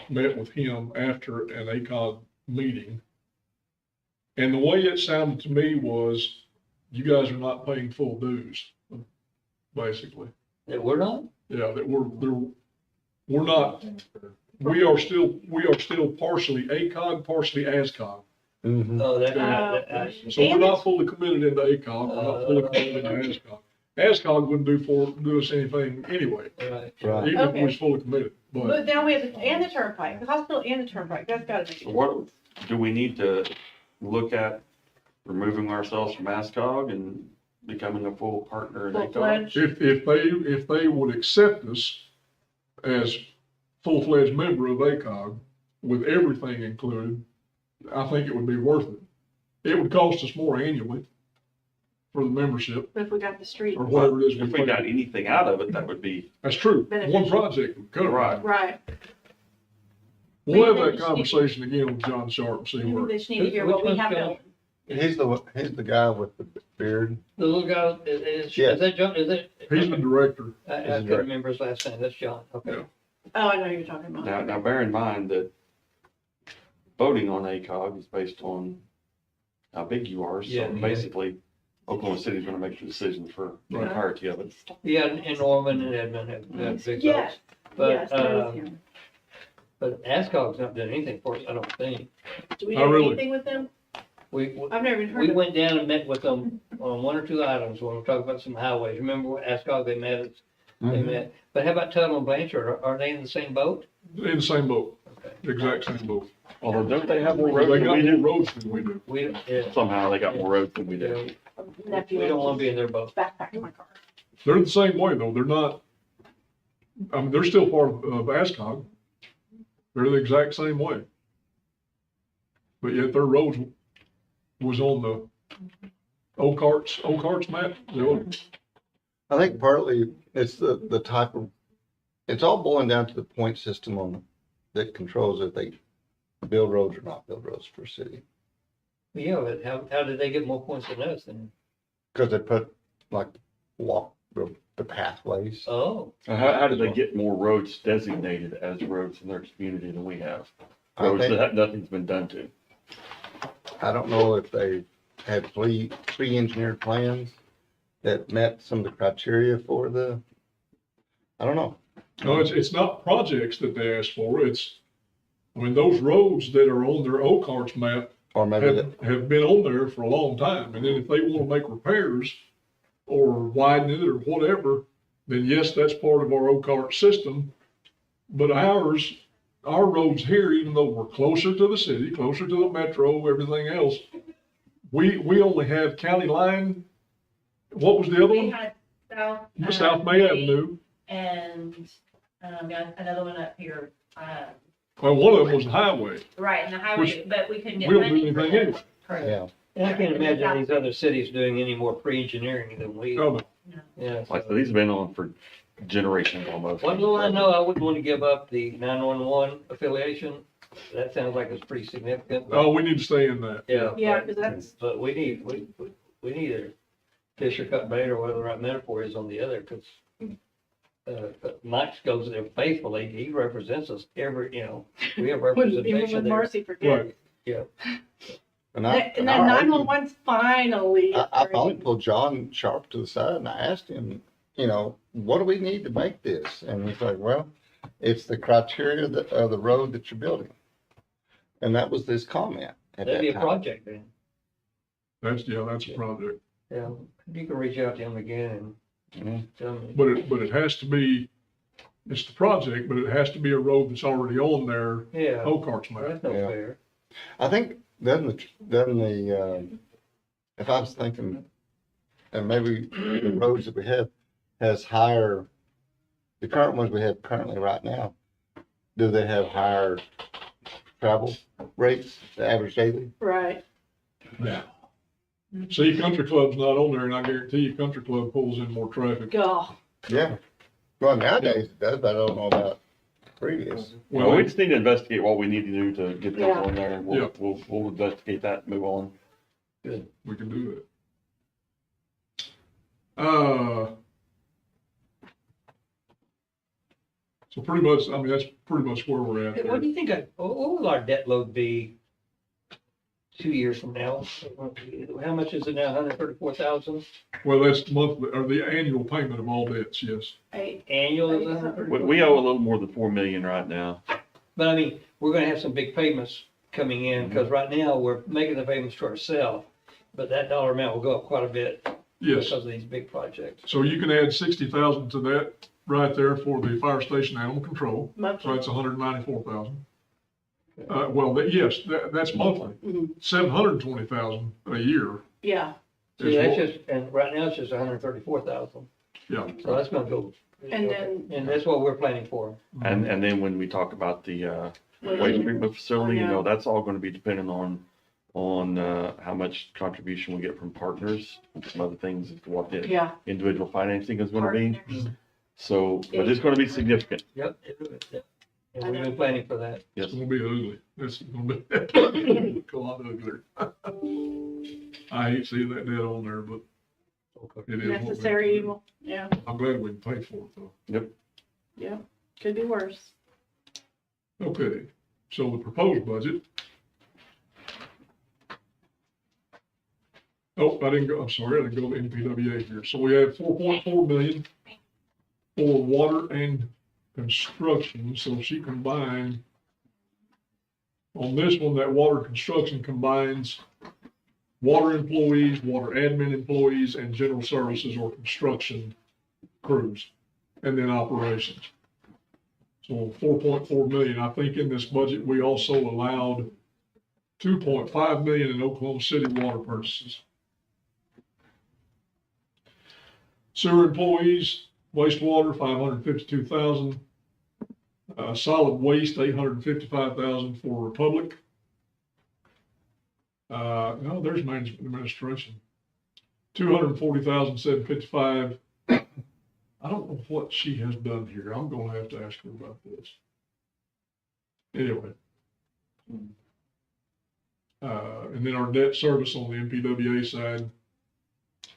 met with him after an ACOG meeting. And the way it sounded to me was, you guys are not paying full dues, basically. That we're not? Yeah, that we're not, we are still partially ACOG, partially ASCOG. Mhm. Oh, that, So we're not fully committed into ACOG, we're not fully committed into ASCOG. ASCOG wouldn't do us anything anyway, right. Right. even if we Okay. was fully committed, but But now we have, and the turnpike, the hospital and the turnpike, that's gotta be. So what, do we need to look at removing ourselves from ASCOG and becoming a full partner in ACOG? Full-fledged. if they would accept us as full-fledged member of ACOG with everything included, I think it would be worth it. It would cost us more annually for the membership, But if we got the street, or whatever it is If we we got pay. anything out of it, that would be, That's true, Beneficial. one project would cover it. Right. right, We'll have Maybe they that just need- conversation again with John Sharp, and see maybe where. they just need to hear what we have going. He's the guy with the beard. The little guy, is Yes. that John, is it? He's the director. I He's the couldn't director. remember his last name, that's John, okay. Yeah. Oh, I know who you're talking about. now bear in mind that voting on ACOG is based on how big you are. Yeah, So yeah. basically, Oklahoma City's gonna make the decision for the Right. entirety of it. Yeah, and Norman and Edmund have big Yes, votes. yes, But, that is him. but ASCOG's not done anything for us, I don't think. Do we Not do really. anything with them? We, I've never even heard we of. went down and met with them on one or two items when we were talking about some highways. Remember what ASCOG they met, they met. But how about Tuttle and Blanchard? Are they in the same boat? In the same boat, Okay. exact same boat. Although don't they have more They roads than got we more do? roads than we do. We, yeah, Somehow they got more roads than we do. Nephew. we don't wanna be in their boat. Backpack in my car. They're the same way though, they're not, I mean, they're still part of ASCOG. They're the exact same way. But yet their roads was on the Old Carts map. I think partly it's the type of, it's all boiling down to the point system that controls if they build roads or not build roads for a city. Yeah, but how did they get more points than us? And, Because they put like the pathways. oh, So how do they get more roads designated as roads in their community than we have? I Roads think- that nothing's been done to. I don't know if they had pre-engineered plans that met some of the criteria for I don't know. No, it's not projects that they asked for, I mean, those roads that are on their Old Carts map Or maybe have been on there for a long time, and then if they wanna make repairs or widen it or whatever, then yes, that's part of our Old Cart system. But our roads here, even though we're closer to the city, closer to the metro, everything else, we only have county line. What was the other We one? had South. South May Avenue. And, got another one up here, Well, one of them was the highway. right, and the highway, but we couldn't get We don't do money for anything that. anyway. Correct. yeah. and I can't imagine these other cities doing any more pre-engineering than we, Oh, yeah. Like, these have been on for generations almost. One little I know, I wouldn't want to give up the 911 affiliation. That sounds like it's pretty significant. but- oh, we need to stay in that. Yeah. Yeah, but- 'cause that's- But we need a fish or cut bait or whatever the right metaphor is on the other, because Mike goes there faithfully. He represents us we have Even representation when there. Marcy forgets. Right. Yeah. And And that I argued- 911's finally. I finally pulled John Sharp to the side and I asked him, what do we need to make this? And he's like, well, it's the criteria of the road that you're building. And that was his comment at That'd be that a time. project then. That's a project. Yeah. You can reach out to him again Mhm. and tell me. But it has to be, it's the project, but it has to be a road that's already on their Yeah. Old Carts map. That's no Yeah. fair. I think if I was thinking, and maybe the roads that we have has higher, the current ones we have currently right now, do they have higher travel rates, the average daily? Right. No. See, Country Club's not on there, and I guarantee you Country Club pulls in more traffic. Go. Yeah. Well, nowadays it does, but I don't know about previous. Well, we just need to investigate what we need to do to get those Yeah. on there, and Yeah. we'll investigate that and move on. Good, we can do that. So pretty much, I mean, that's pretty much where we're at What there. do you think, what will our debt load be 2 years from now? How much is it now, 134,000? Well, that's monthly, or the annual payment of all debts, yes. Annual is We 134,000? owe a little more than 4 million right now. But I mean, we're gonna have some big payments coming in, because right now, we're making the payments to ourselves, but that dollar amount will go up quite a bit Yes, because of these big projects. so you can add 60,000 to that right there for the fire station animal control, so Monthly. that's 194,000. Well, yes, that's monthly, Mhm. 720,000 a year. Yeah, See, that's is just, and right now, it's just 134,000, Yeah, so that's gonna go. And then- And that's what we're planning for. And then when we talk about the waste treatment facility, you know, that's all gonna be dependent on how much contribution we get from partners, and some other things, as to what the yeah. individual financing is gonna be. Partners. So, but it's gonna be significant, Yep. And we've been planning for that. yes. it's gonna be ugly, it's gonna be a lot uglier. I hate seeing that debt on there, but it is. what we have to Necessary do. evil. Yeah, I'm glad we can pay for it though. yeah. Could be worse. Okay, so the proposed budget. Oh, I'm sorry, I didn't go to NPWA here. So we have 4.4 million for water and construction, so she combined. On this one, that water construction combines water employees, water admin employees, and general services or construction crews, and then operations. So 4.4 million, I think in this budget, we also allowed 2.5 million in Oklahoma City water purchases. Sewer employees, wastewater, 552,000. Solid waste, 855,000 for Republic. No, there's management administration. 240,755. I don't know what she has done here. I'm gonna have to ask her about this. Anyway. And then our debt service on the NPWA side,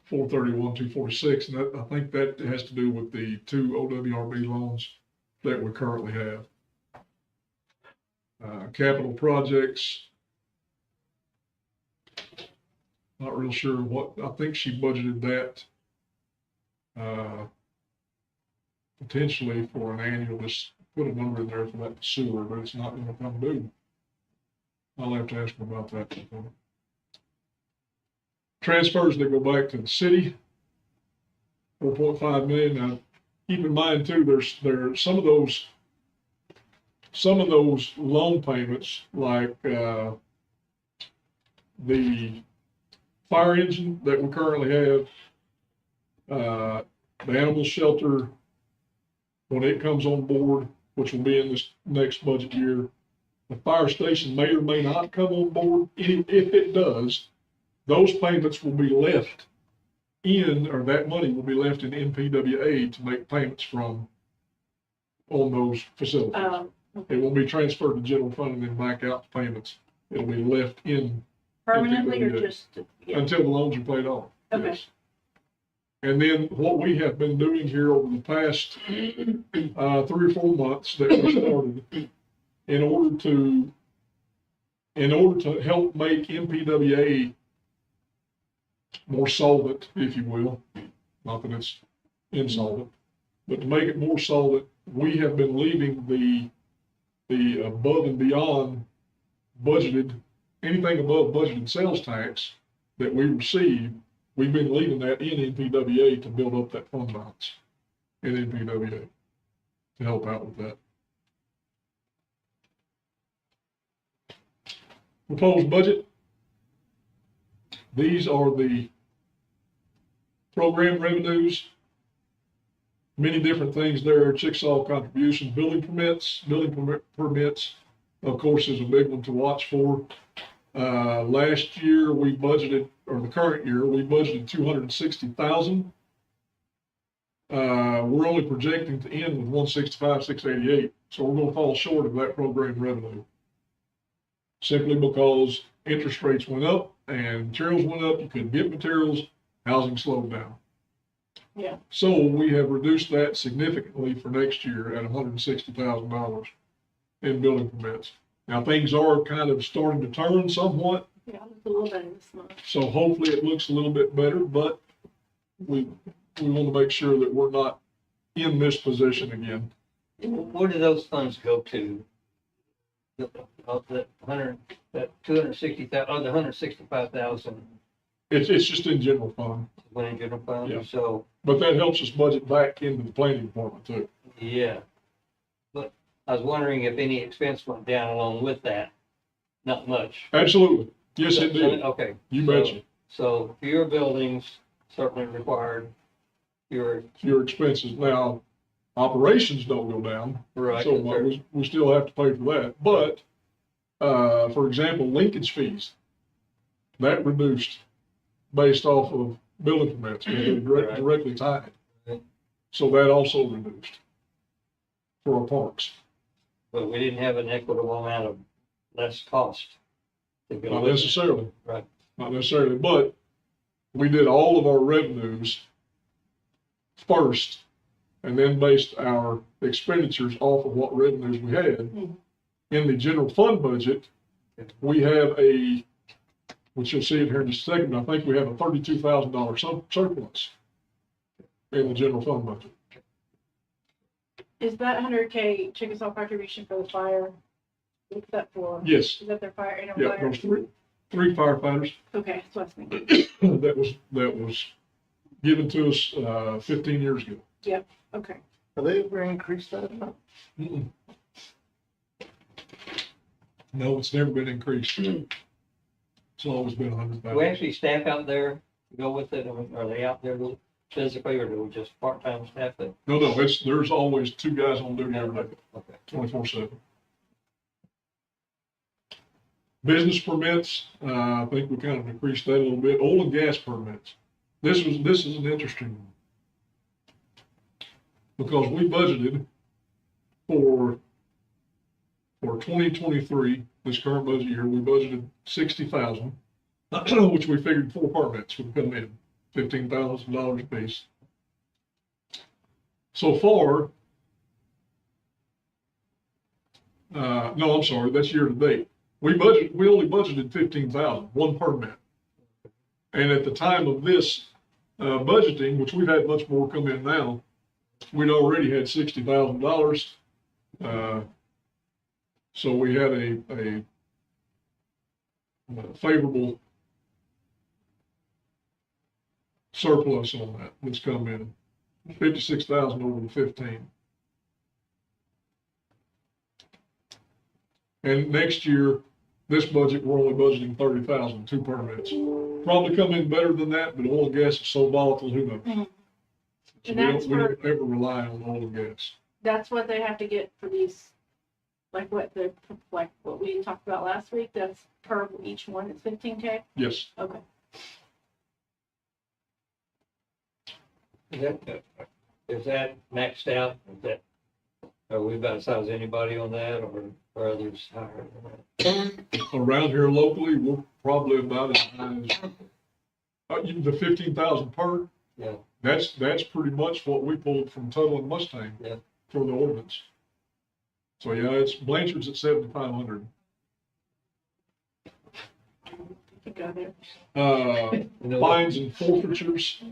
431,246, and I think that has to do with the 2 OWRB loans that we currently have. Capital projects. Not real sure what, I think she budgeted that, potentially for an annual, just put a number in there for that sewer, but it's not gonna come due. I'll have to ask her about that. Transfers that go back to the city, 4.5 million. Now, keep in mind too, there's some of those loan payments, like, the fire engine that we currently have, the animal shelter, when it comes on board, which will be in this next budget year, the fire station may or may not come on board. If it does, those payments will be left in, or that money will be left in NPWA to make payments from on those facilities. It won't be transferred to general fund and then back out to payments. It'll be left in Permanently or just, yeah, until the loans are paid off. Okay. Yes. And then what we have been doing here over the past 3 or 4 months that we started, in order to help make NPWA more solvent, if you will, not that it's insolvent, but to make it more solvent, we have been leaving the above and beyond budgeted, anything above budgeted sales tax that we receive, we've been leaving that in NPWA to build up that fund balance in NPWA to help out with that. Proposed budget. These are the program revenues. Many different things there, jigsaw contributions, building permits, of course, is a big one to watch for. Last year, we budgeted, or the current year, we budgeted 260,000. We're only projecting to end with 165,688, so we're gonna fall short of that program revenue. Simply because interest rates went up and materials went up, you couldn't get materials, housing slowed down. Yeah. So we have reduced that significantly for next year at $160,000 in building permits. Now, things are kind of starting to turn somewhat, Yeah, it's a little better this month. so hopefully it looks a little bit better, but we want to make sure that we're not in this position again. Where do those funds go to? The 165,000 It's just in general fund, went in general fund, Yeah. so, but that helps us budget back into the planning department too. yeah. But I was wondering if any expense went down along with that. Not much. Absolutely. Yes, it did. Okay. You so- betcha. So fewer buildings certainly required, fewer, Your expenses. Now, operations don't go down right, so much. We still have to pay for that. But, for example, linkage fees, that reduced based off of building permits, because they're Right. directly tied. Right. So that also reduced for our parks. but we didn't have an equitable amount of less cost to go Not with it. necessarily. Right. Not necessarily, but we did all of our revenues first and then based our expenditures off of what revenues we had. Mhm. In the general fund budget, we have which you'll see it here in just a second, I think we have a $32,000 surplus in the general fund budget. Is that 100K Chickasaw contribution for the fire? What's that for? Yes, Is that their fire, inner yeah, fire? those three firefighters Okay, that's what I was thinking. that was given to us 15 years ago. Okay. Have they ever increased that amount? Mm-mm. No, it's never been increased. It's always been Do we 100,000. actually staff out there to go with it, or are they out there physically, or do we just part-time staff it? No, there's always two guys on duty every day, Okay. 24/7. Business permits, I think we kind of increased that a little bit. Oil and gas permits. This is an interesting one. Because we budgeted for 2023, this current budget year, we budgeted 60,000, which we figured 4 permits would come in, $15,000 apiece. So far, no, I'm sorry, that's year to date. We only budgeted 15,000, 1 permit. And at the time of this budgeting, which we've had much more come in now, we'd already had $60,000. So we had a favorable surplus on that that's come in, 56,000 over the 15. And next year, this budget, we're only budgeting 30,000, 2 permits. Probably come in better than that, but oil and gas is so volatile, who knows? Mhm. So And that's we don't ever rely on oil and gas. That's what they have to get for these, like what we talked about last week, that's per each one, it's 15K? Yes, Okay. Is that maxed out? Are we about as high as anybody on that, or are others higher than that? around here locally, we're probably about as high as, the 15,000 per. Yeah. That's pretty much what we pulled from Tuttle and Mustang. Yeah. For the ordinance. So yeah, it's Blanchard's at 7,500. Go there. You know, Fines and forfeitures.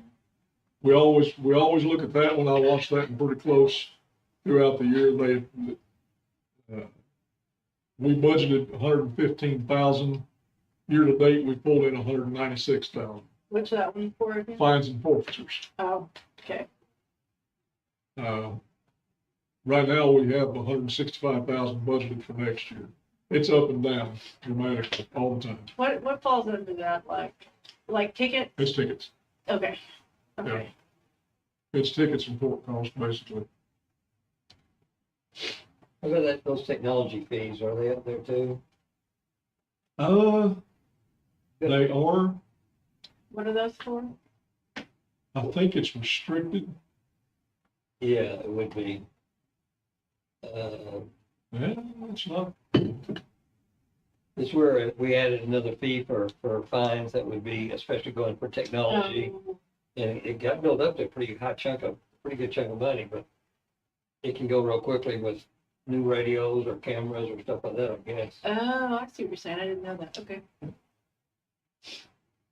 We always look at that one. I watch that pretty close throughout the year. We budgeted 115,000. Year to date, we pulled in 196,000. What's that one for again? Fines and forfeitures. Oh, okay. Right now, we have 165,000 budgeted for next year. It's up and down dramatically all the time. What falls under that, like ticket? It's tickets. Okay. Okay. It's tickets and court costs, basically. How about those technology fees, are they up there too? They are, What are those for? I think it's restricted. Yeah, it would be. Yeah, it's not, This is where we added another fee for fines that would be, especially going for technology. And it got built up to a pretty good chunk of money, but it can go real quickly with new radios or cameras or stuff like that, I guess. Oh, I see what you're saying. I didn't know that. Okay.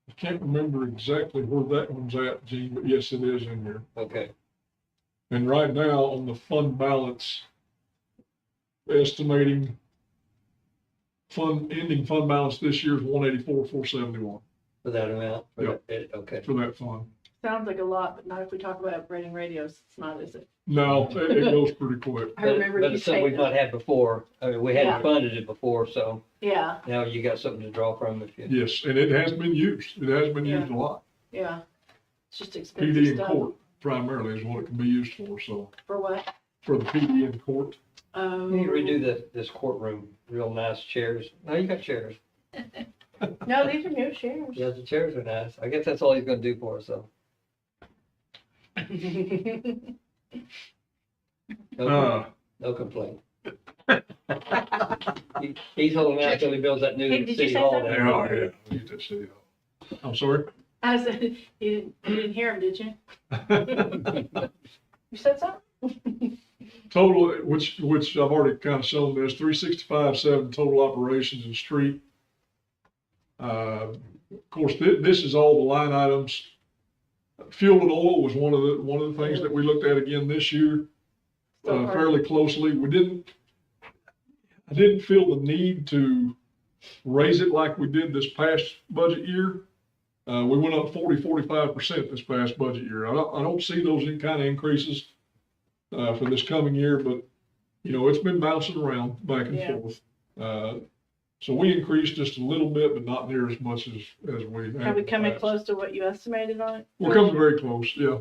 I can't remember exactly where that one's at, Gene, but yes, it is in here. Okay. And right now, on the fund balance, estimating ending fund balance this year is 184,471 For that amount? For Yep. Okay. for that fund. Sounds like a lot, but not if we talk about upgrading radios. It's not, is it? No, it goes pretty quick. I remember But you it's something we've saying not that. had before. I mean, we hadn't Yeah. funded it before, so Yeah, now you got something to draw from if you. Yes, and it has been used. It has been used a lot. yeah. It's just expensive PD in stuff. court primarily is what it can be used for, so, For what? for the PD in court. Oh. You need to redo this courtroom, real nice chairs. No, you got chairs. No, these are new chairs. Yeah, the chairs are nice. I guess that's all he's gonna do for us, so. Uh, No complaint. He's holding out till he builds that Hey, new did you city say hall something? down yeah, there. we get that city hall. I'm sorry? I said, you didn't hear him, did you? You said something? Total, which I've already kind of shown this, 365.7 total operations and street. Of course, this is all the line items. Fuel and oil was one of the things that we looked at again this year, So hard. fairly closely. I didn't feel the need to raise it like we did this past budget year. We went up 45% this past budget year. I don't see those kind of increases for this coming year, but it's been bouncing around back and Yeah. forth. So we increased just a little bit, but not near as much as we have. Are we in the coming past. close to what you estimated on it? We're coming very close. Yeah,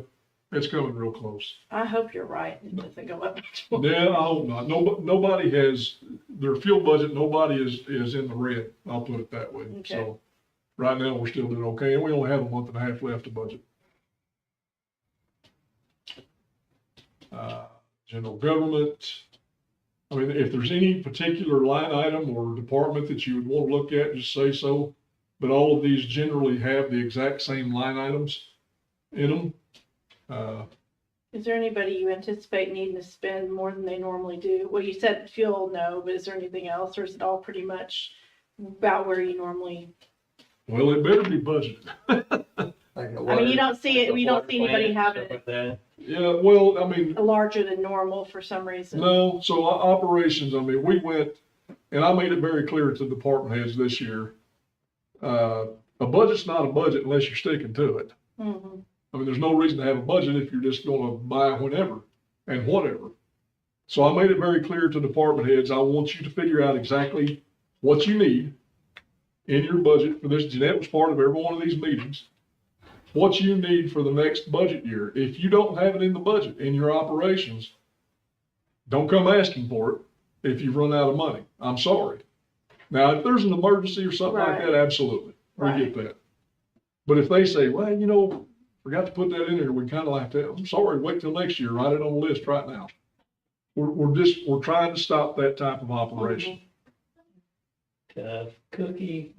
it's coming real close. I hope you're right. It doesn't go up much more. Yeah, I hope not. Nobody has their fuel budget. Nobody is in the red. I'll put it that way. Okay. So right now we're still doing okay, and we only have a month and a half left to budget. General government. I mean, if there's any particular line item or department that you would want to look at, just say so. But all of these generally have the exact same line items in them. Is there anybody you anticipate needing to spend more than they normally do? Well, you said fuel, no, but is there anything else, or is it all pretty much about where you normally? Well, it better be budgeted. Like the I mean, you don't see it, the we don't water see anybody plant, having stuff it like that. Yeah, well, I mean, larger than normal for some reason. no, so operations, I mean, we went, and I made it very clear to the department heads this year. A budget's not a budget unless you're sticking to it. Mhm. I mean, there's no reason to have a budget if you're just gonna buy whenever and whatever. So I made it very clear to department heads, I want you to figure out exactly what you need in your budget for this. Jeanette was part of every one of these meetings. What you need for the next budget year. If you don't have it in the budget, in your operations, don't come asking for it if you've run out of money. I'm sorry. Now, if there's an emergency or something like Right. that, absolutely, we get that. But if they say, well, forgot to put that in there, we kind of like that. I'm sorry, wait till next year, write it on the list right now. We're trying to stop that type of operation. Cookie.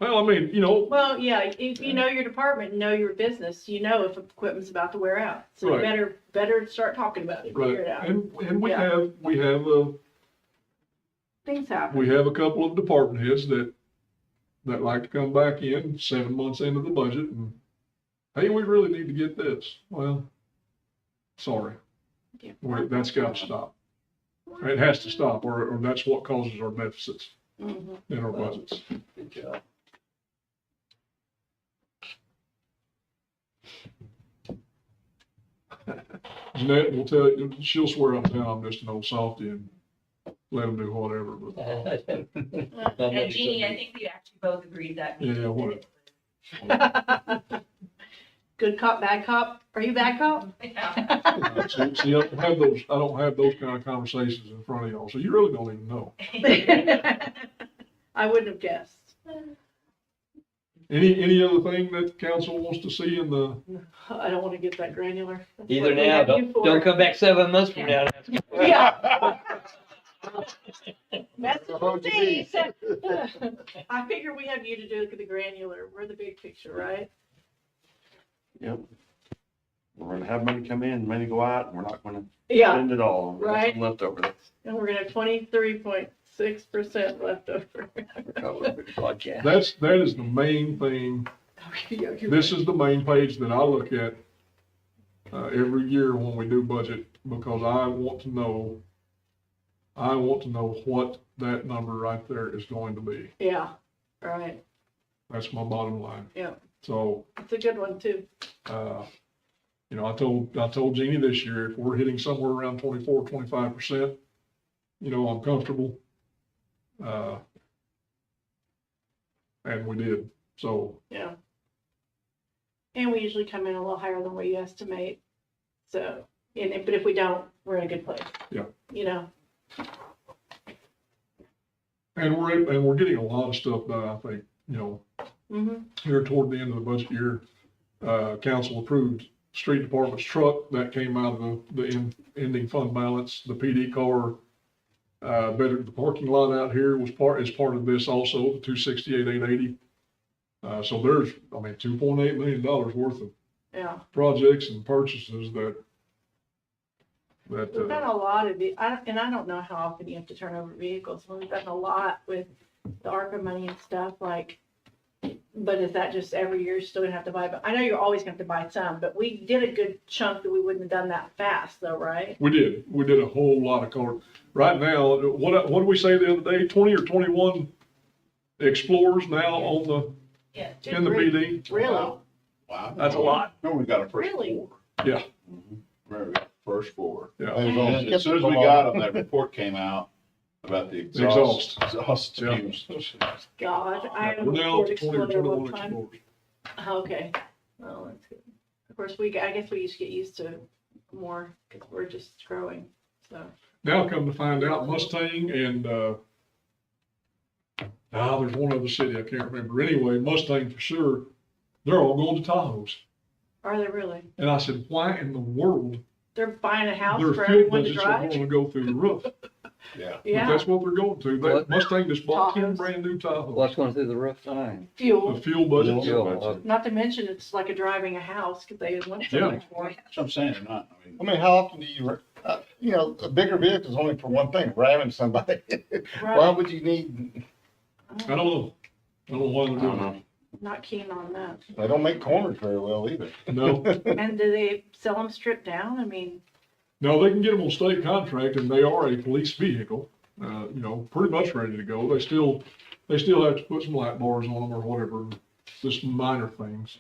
Well, I mean, Well, yeah, if you know your department, know your business, you know if equipment's about to wear out. So you Right. better start talking about it, right, figure it out. and we Yeah. have Things happen. we have a couple of department heads that like to come back in 7 months into the budget and, hey, we really need to get this. Well, sorry, Yeah. that's got to stop. It has to stop, or that's what causes our deficits Mhm. in our budgets. Good job. Jeanette will tell you, she'll swear up and down I'm just an old softy and let them do whatever, but And Jeannie, I think we actually both agreed that. yeah, what, Good cop, bad cop. Are you bad cop? Yeah. see, I don't have those kind of conversations in front of y'all, so you really don't even know. I wouldn't have guessed. Any other thing that the council wants to see in the, I don't want to get that granular. That's Either what we now, have you for. don't come back 7 months from now. Yeah. That's Hold your the peace. I figure we have you to do the granular. We're the big picture, right? Yep. We're gonna have money come in, money go out, and we're not gonna Yeah. spend it all. We're gonna have Right. some left over. And we're gonna have 23.6% left over. that is the main thing. This is the main page that I look at every year when we do budget, because I want to know what that number right there is going to be. Yeah, right. That's my bottom line. Yeah. So, It's a good one too. you know, I told Jeannie this year, if we're hitting somewhere around 24-25%, you know, I'm comfortable. And we did, so. Yeah. And we usually come in a little higher than we estimate. So, but if we don't, we're in a good place. Yeah. You know, And we're getting a lot of stuff done, I think, you know, here toward the end of the budget year. Council approved street department's truck, that came out of the ending fund balance. The PD car, the parking lot out here is part of this also, the 268,880. So there's, I mean, $2.8 million worth of yeah. projects and purchases that We've done a lot of it, and I don't know how often you have to turn over vehicles. We've done a lot with the ARPA money and stuff, like, but is that just every year you're still gonna have to buy? But I know you're always gonna have to buy some, but we did a good chunk that we wouldn't have done that fast though, right? We did a whole lot of cars. Right now, what did we say the other day, 20 or 21 Explorers now on Yeah. in the PD? Really? Wow. That's a lot. No, we got a first Really? floor. Yeah. Remember, we got the first floor. Yeah. And as soon as we got them, that report came out about the exhaust Yeah. fumes. God, I had a We're down Ford to 20 or Explorer 21 one time. Explorers. Okay, well, that's good. Of course, I guess we used to get used to more, because we're just growing, so. Now come to find out, Mustang and, there's one other city, I can't remember. Anyway, Mustang for sure, they're all going to Tahoes. Are they really? And I said, why in the world? They're buying a house Their for fuel everyone to budgets are drive? going to go through the roof. Yeah. But Yeah, that's what they're going to. What? Mustang just bought 10 Tahoes. brand new Tahoes. What's going through the roof? Fine. The fuel, fuel budget. Fuel. not to mention it's like a driving a house, because they want so Yeah. much more. That's what I'm saying, they're not, I mean. I mean, how often do you, you know, a bigger vehicle is only for one thing, ramming somebody. Why Right, would you need? I don't know. I don't know why they're I don't doing know. not keen on that. They don't make corners very well either. it. No, And do they sell them stripped down? I mean, no, they can get them on state contract and they are a police vehicle, you know, pretty much ready to go. They still have to put some light bars on them or whatever, just minor things.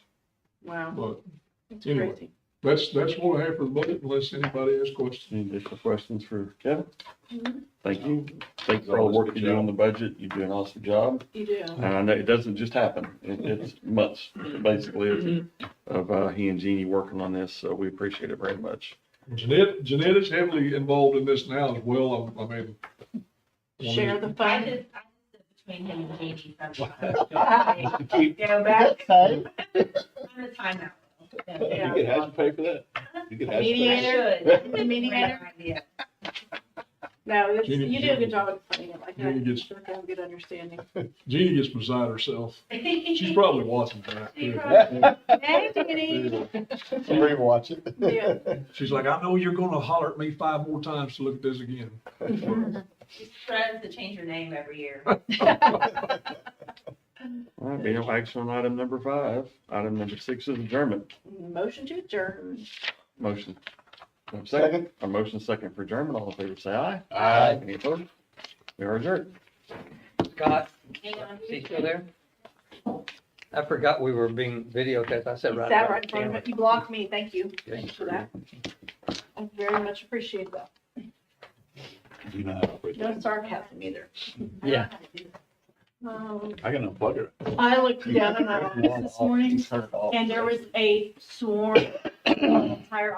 wow, But it's anyway. crazy. that's what I have for the budget unless anybody has questions. Any additional questions for Kevin? Mhm. Thank you. Thanks for all the work you do on the budget. You do an awesome job. You do. And I know it doesn't just happen. It's months, basically, of he and Jeannie working on this, so we appreciate it very much. Jeanette is heavily involved in this now as well. I mean. Share the I fun. did between him and Katie from. Go back, Hey, on the timeout. Yeah. You could have to pay for that. You could have to pay. Mediator. Should. The mediator. Idea. No, it's, Jeannie- you do a good job of explaining it like that. Jeannie gets- Sure can have a good understanding. Jeannie gets beside herself. She's probably watching that. She too. probably- Hey, Jeannie. somebody watch it. Yeah. She's like, I know you're gonna holler at me 5 more times to look at this again. She tries to change her name every year. All right, being no action on item number 5. Item number 6 is adjournment. Motion to adjourn. Motion. Second. Second. A motion second for adjournment. All in favor, say aye. Aye. Any opposed? We are adjourned. Scott, Hang on. is he still there? I forgot we were being videotaped. I You said right. sat right in front of it. You blocked me. Thank you. Thanks for that. I very much appreciate that. Do you know how to operate No that? sarcasm either. Yeah. I can unplug it. I looked down in my office this morning He's heard it all. and there was a swarm of entire